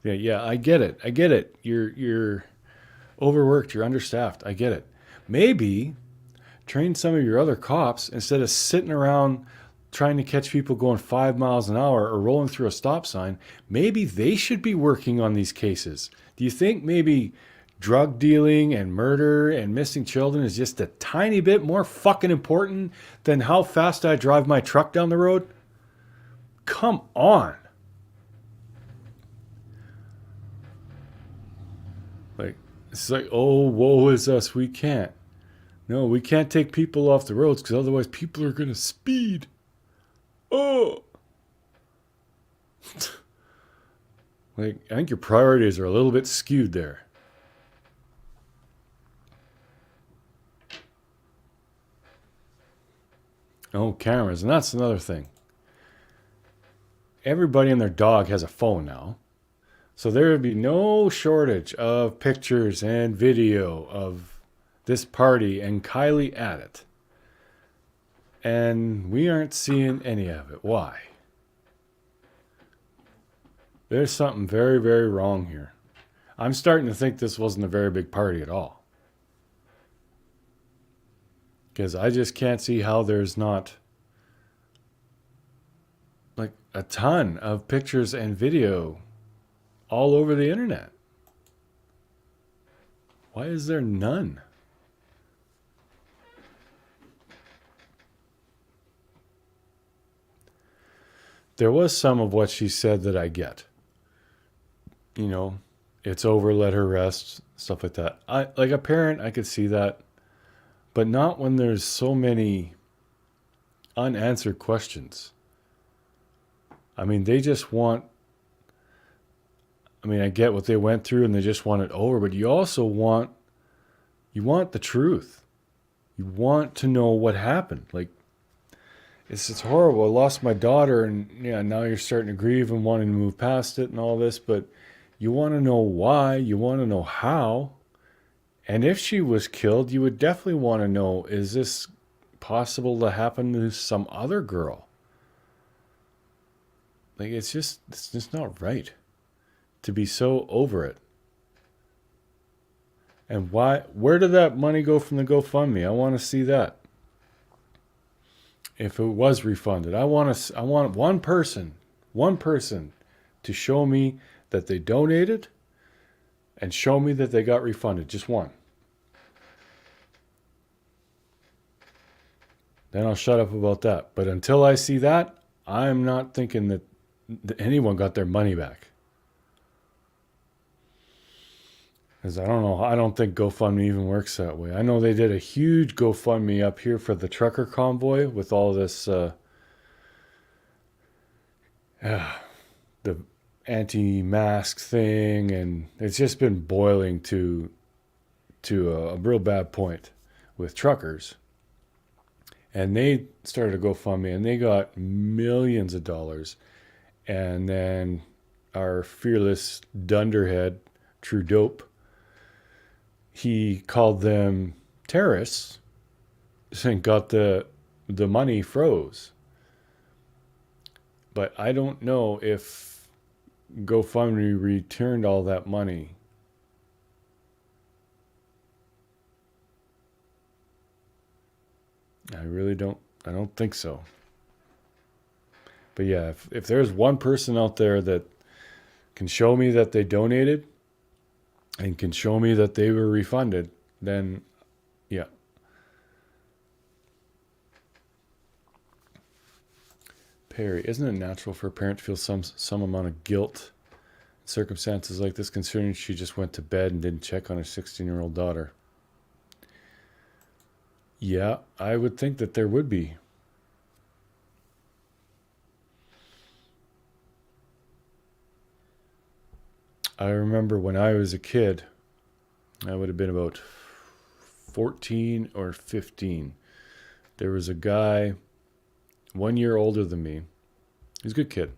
Yeah, I get it. You're overworked, you're understaffed. I get it. Maybe train some of your other cops instead of sitting around trying to catch people going 5 miles an hour or rolling through a stop sign. Maybe they should be working on these cases. Do you think maybe drug dealing and murder and missing children is just a tiny bit more fucking important than how fast I drive my truck down the road? Come on. Like, it's like, oh, woe is us. We can't. No, we can't take people off the roads because otherwise people are going to speed. Oh. Like, I think your priorities are a little bit skewed there. Oh, cameras. And that's another thing. Everybody and their dog has a phone now. So there would be no shortage of pictures and video of this party and Kiely at it. And we aren't seeing any of it. Why? There's something very, very wrong here. I'm starting to think this wasn't a very big party at all. Because I just can't see how there's not like a ton of pictures and video all over the internet. Why is there none? There was some of what she said that I get. You know, it's over, let her rest, stuff like that. Like a parent, I could see that. But not when there's so many unanswered questions. I mean, they just want... I mean, I get what they went through and they just want it over. But you also want... You want the truth. You want to know what happened. Like, it's horrible. I lost my daughter and yeah, now you're starting to grieve and wanting to move past it and all this. But you want to know why. You want to know how. And if she was killed, you would definitely want to know, is this possible to happen to some other girl? Like, it's just not right to be so over it. And why? Where did that money go from the GoFundMe? I want to see that. If it was refunded, I want one person to show me that they donated and show me that they got refunded. Just one. Then I'll shut up about that. But until I see that, I'm not thinking that anyone got their money back. Because I don't know. I don't think GoFundMe even works that way. I know they did a huge GoFundMe up here for the trucker convoy with all this... the anti-mask thing, and it's just been boiling to a real bad point with truckers. And they started a GoFundMe, and they got millions of dollars. And then our fearless dunderhead, True Dope, he called them terrorists and got the money froze. But I don't know if GoFundMe returned all that money. I don't think so. But yeah, if there's one person out there that can show me that they donated and can show me that they were refunded, then yeah. Perry, isn't it natural for a parent to feel some amount of guilt in circumstances like this, considering she just went to bed and didn't check on her 16-year-old daughter? Yeah, I would think that there would be. I remember when I was a kid, I would have been about 14 or 15. There was a guy 1 year older than me. He's a good kid.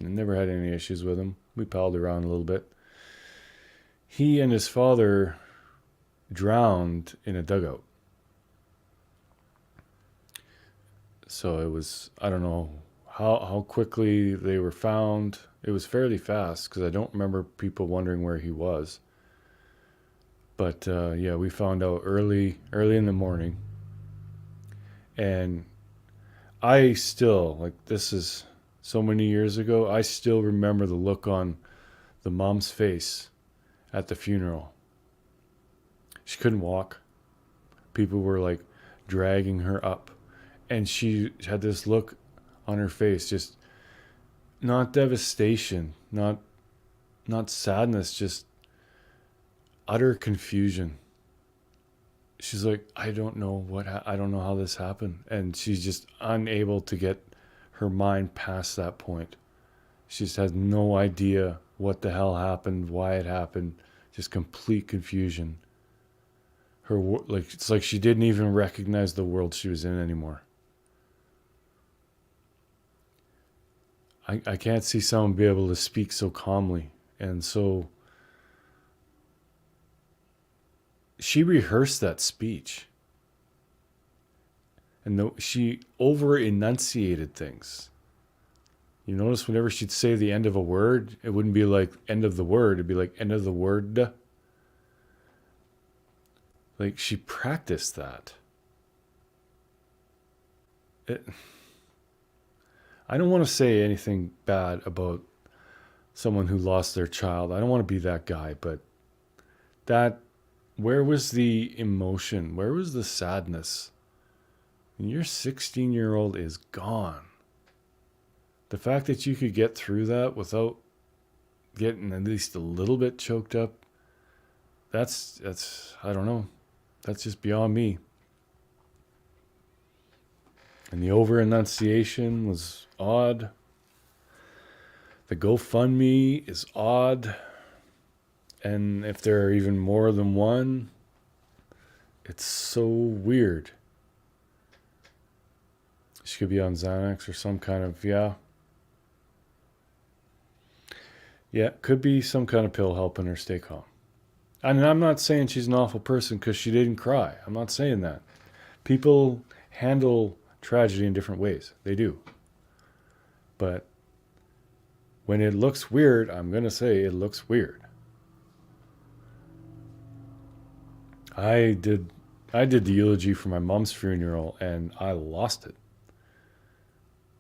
I never had any issues with him. We palled around a little bit. He and his father drowned in a dugout. So it was, I don't know how quickly they were found. It was fairly fast because I don't remember people wondering where he was. But yeah, we found out early in the morning. And I still, like, this is so many years ago, I still remember the look on the mom's face at the funeral. She couldn't walk. People were like dragging her up. And she had this look on her face, just not devastation, not sadness, just utter confusion. She's like, I don't know I don't know how this happened. And she's just unable to get her mind past that point. She just has no idea what the hell happened, why it happened, just complete confusion. It's like she didn't even recognize the world she was in anymore. I can't see someone be able to speak so calmly. And so she rehearsed that speech. And she over enunciated things. You notice whenever she'd say the end of a word, it wouldn't be like end of the word, it'd be like end of the word. Like she practiced that. I don't want to say anything bad about someone who lost their child. I don't want to be that guy, but where was the emotion? Where was the sadness? And your 16-year-old is gone. The fact that you could get through that without getting at least a little bit choked up, that's I don't know. That's just beyond me. And the over-enunciation was odd. The GoFundMe is odd. And if there are even more than one, it's so weird. She could be on Xanax or some kind of, yeah, could be some kind of pill helping her stay calm. And I'm not saying she's an awful person because she didn't cry. I'm not saying that. People handle tragedy in different ways. They do. But when it looks weird, I'm going to say it looks weird. I did the eulogy for my mom's funeral and I lost it.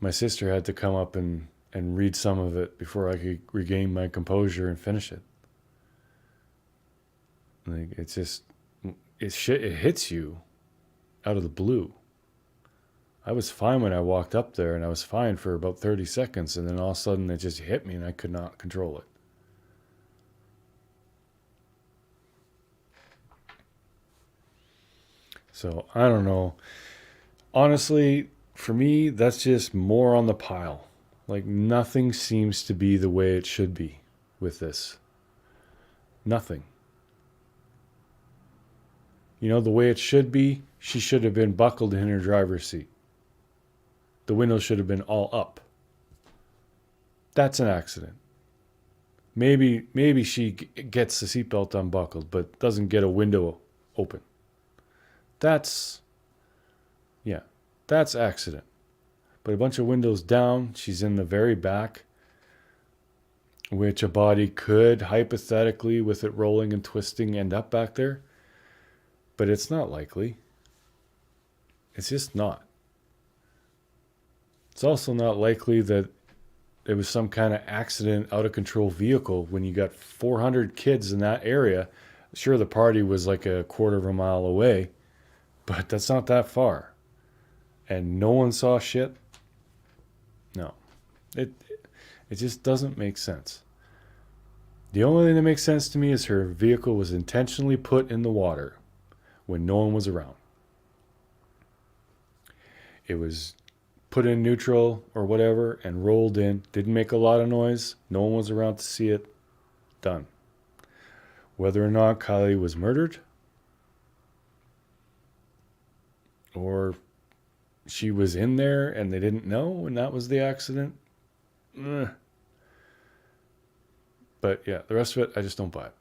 My sister had to come up and read some of it before I could regain my composure and finish it. Like it hits you out of the blue. I was fine when I walked up there, and I was fine for about 30 seconds, and then all of a sudden it just hit me and I could not control it. So, I don't know. Honestly, for me, that's just more on the pile. Like, nothing seems to be the way it should be with this. Nothing. You know, the way it should be, she should have been buckled in her driver's seat. The window should have been all up. That's an accident. Maybe she gets the seatbelt unbuckled, but doesn't get a window open. That's accident. But a bunch of windows down, she's in the very back, which a body could hypothetically, with it rolling and twisting, end up back there. But it's not likely. It's just not. It's also not likely that it was some kind of accident, out of control vehicle when you got 400 kids in that area. Sure, the party was like a quarter of a mile away, but that's not that far. And no one saw shit? No. It just doesn't make sense. The only thing that makes sense to me is her vehicle was intentionally put in the water when no one was around. It was put in neutral or whatever and rolled in. Didn't make a lot of noise. No one was around to see it. Done. Whether or not Kiely was murdered or she was in there and they didn't know and that was the accident. But yeah, the rest of it, I just don't buy it.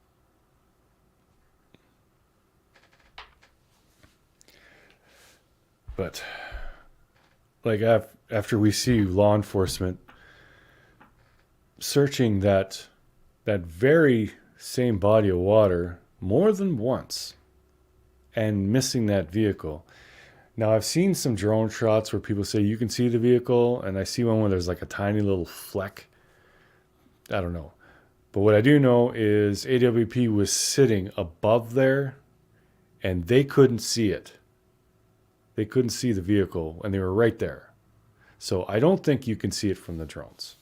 But like after we see law enforcement searching that very same body of water more than once and missing that vehicle. Now, I've seen some drone shots where people say you can see the vehicle, and I see one where there's like a tiny little fleck. I don't know. But what I do know is AWP was sitting above there, and they couldn't see it. They couldn't see the vehicle, and they were right there. So I don't think you can see it from the drones.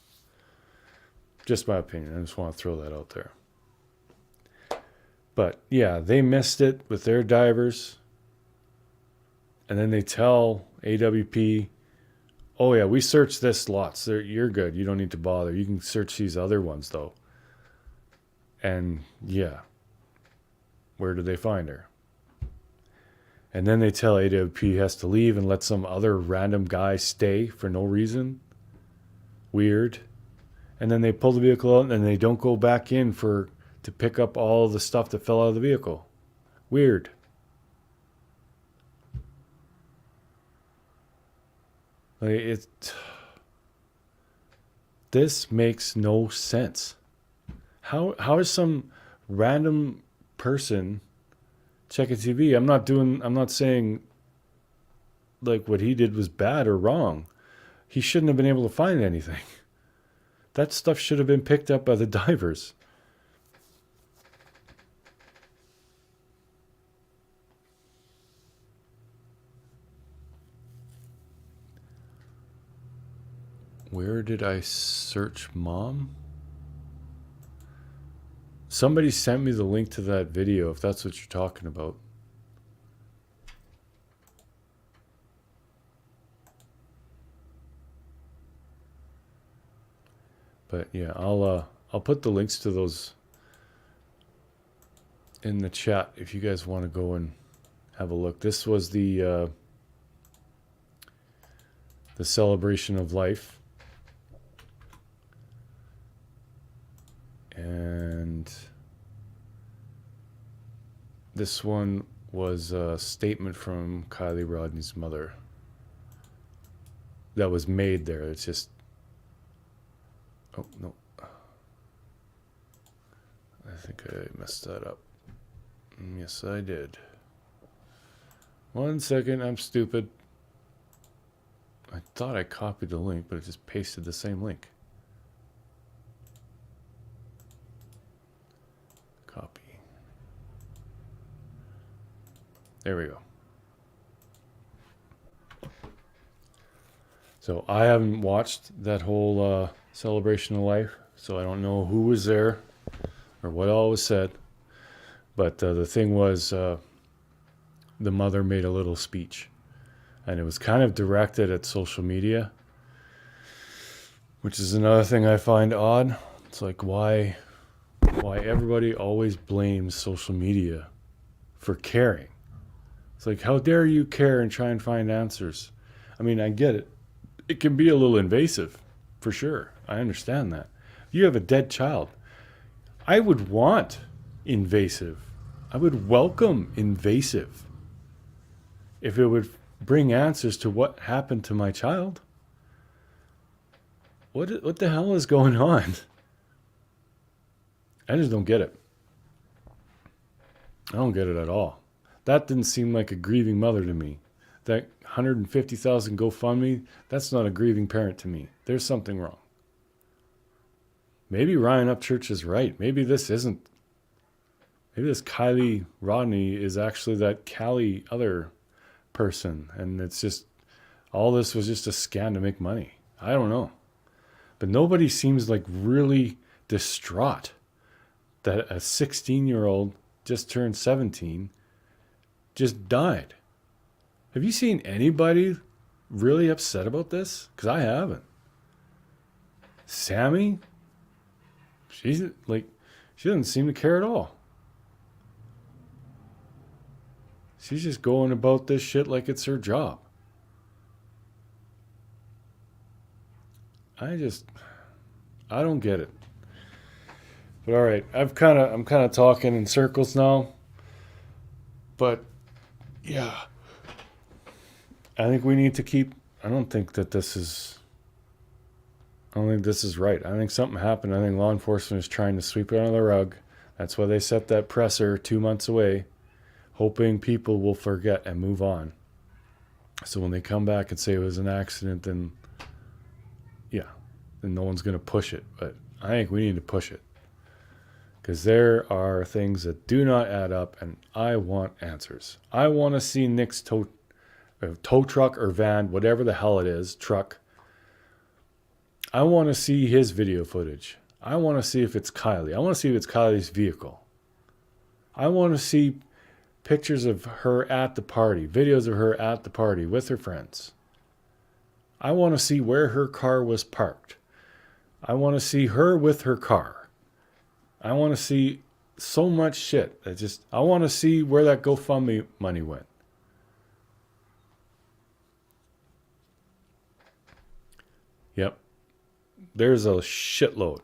Just my opinion. I just want to throw that out there. But yeah, they missed it with their divers. And then they tell AWP, oh yeah, we searched this lot. So you're good. You don't need to bother. You can search these other ones though. And yeah, where did they find her? And then they tell AWP has to leave and let some other random guy stay for no reason. Weird. And then they pull the vehicle out and they don't go back in to pick up all the stuff that fell out of the vehicle. Weird. Like this makes no sense. How is some random person checking TV? I'm not saying like what he did was bad or wrong. He shouldn't have been able to find anything. That stuff should have been picked up by the divers. Where did I search mom? Somebody sent me the link to that video, if that's what you're talking about. But yeah, I'll put the links to those in the chat if you guys want to go and have a look. This was the celebration of life. And this one was a statement from Kiely Rodni's mother that was made there. It's just, oh no, I think I messed that up. Yes, I did. 1 second, I'm stupid. I thought I copied the link, but it just pasted the same link. Copy. There we go. So I haven't watched that whole celebration of life, so I don't know who was there or what all was said. But the thing was, the mother made a little speech, and it was kind of directed at social media. Which is another thing I find odd. It's like why everybody always blames social media for caring. It's like, how dare you care and try and find answers? I mean, I get it. It can be a little invasive, for sure. I understand that. You have a dead child. I would want invasive. I would welcome invasive if it would bring answers to what happened to my child. What the hell is going on? I just don't get it. I don't get it at all. That didn't seem like a grieving mother to me. That 150,000 GoFundMe, that's not a grieving parent to me. There's something wrong. Maybe Ryan Upchurch is right. Maybe this Kiely Rodni is actually that Cali other person. And it's just, all this was just a scam to make money. I don't know. But nobody seems like really distraught that a 16-year-old just turned 17 just died. Have you seen anybody really upset about this? Because I haven't. Sammy? She doesn't seem to care at all. She's just going about this shit like it's her job. I don't get it. But all right, I'm kind of talking in circles now. But yeah, I think we need to keep. I don't think this is right. I think something happened. I think law enforcement is trying to sweep it under the rug. That's why they set that presser 2 months away, hoping people will forget and move on. So when they come back and say it was an accident, then no one's going to push it. But I think we need to push it. Because there are things that do not add up, and I want answers. I want to see Nick's tow truck or van, whatever the hell it is, truck. I want to see his video footage. I want to see if it's Kiely. I want to see if it's Kiely's vehicle. I want to see pictures of her at the party, videos of her at the party with her friends. I want to see where her car was parked. I want to see her with her car. I want to see so much shit. I want to see where that GoFundMe money went. Yep. There's a shitload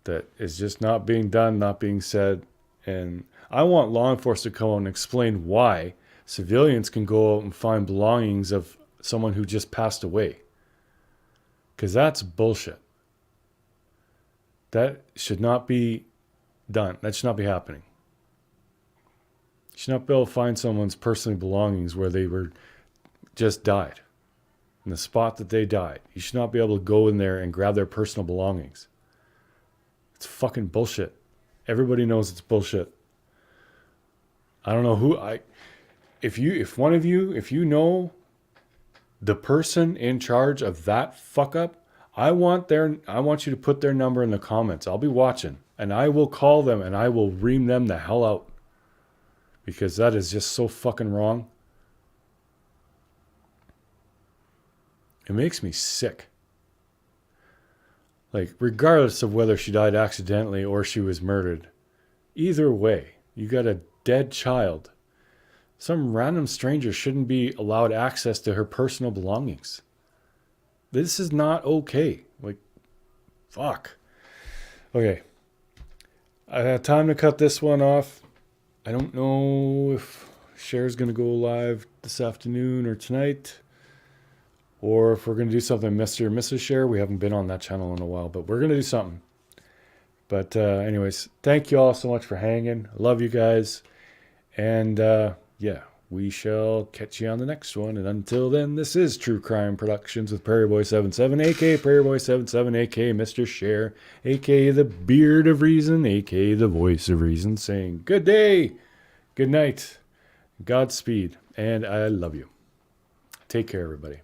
that is just not being done, not being said. And I want law enforcement to come out and explain why civilians can go out and find belongings of someone who just passed away. Because that's bullshit. That should not be done. That should not be happening. You should not be able to find someone's personal belongings where they were just died. In the spot that they died. You should not be able to go in there and grab their personal belongings. It's fucking bullshit. Everybody knows it's bullshit. I don't know if you know the person in charge of that fuck up, I want you to put their number in the comments. I'll be watching and I will call them and I will ream them the hell out. Because that is just so fucking wrong. It makes me sick. Like, regardless of whether she died accidentally or she was murdered, either way, you got a dead child. Some random stranger shouldn't be allowed access to her personal belongings. This is not okay. Like, fuck. Okay. I have time to cut this one off. I don't know if Cher's going to go live this afternoon or tonight. Or if we're going to do something Mr. or Mrs. Cher. We haven't been on that channel in a while, but we're going to do something. But anyways, thank you all so much for hanging. I love you guys. And we shall catch you on the next one. And until then, this is True Crime Productions with Prairie Boy 77, a.k.a. Prairie Boy 77, a.k.a. Mr. Cher, a.k.a. the Beard of Reason, a.k.a. the Voice of Reason, saying good day, good night, Godspeed, and I love you. Take care, everybody.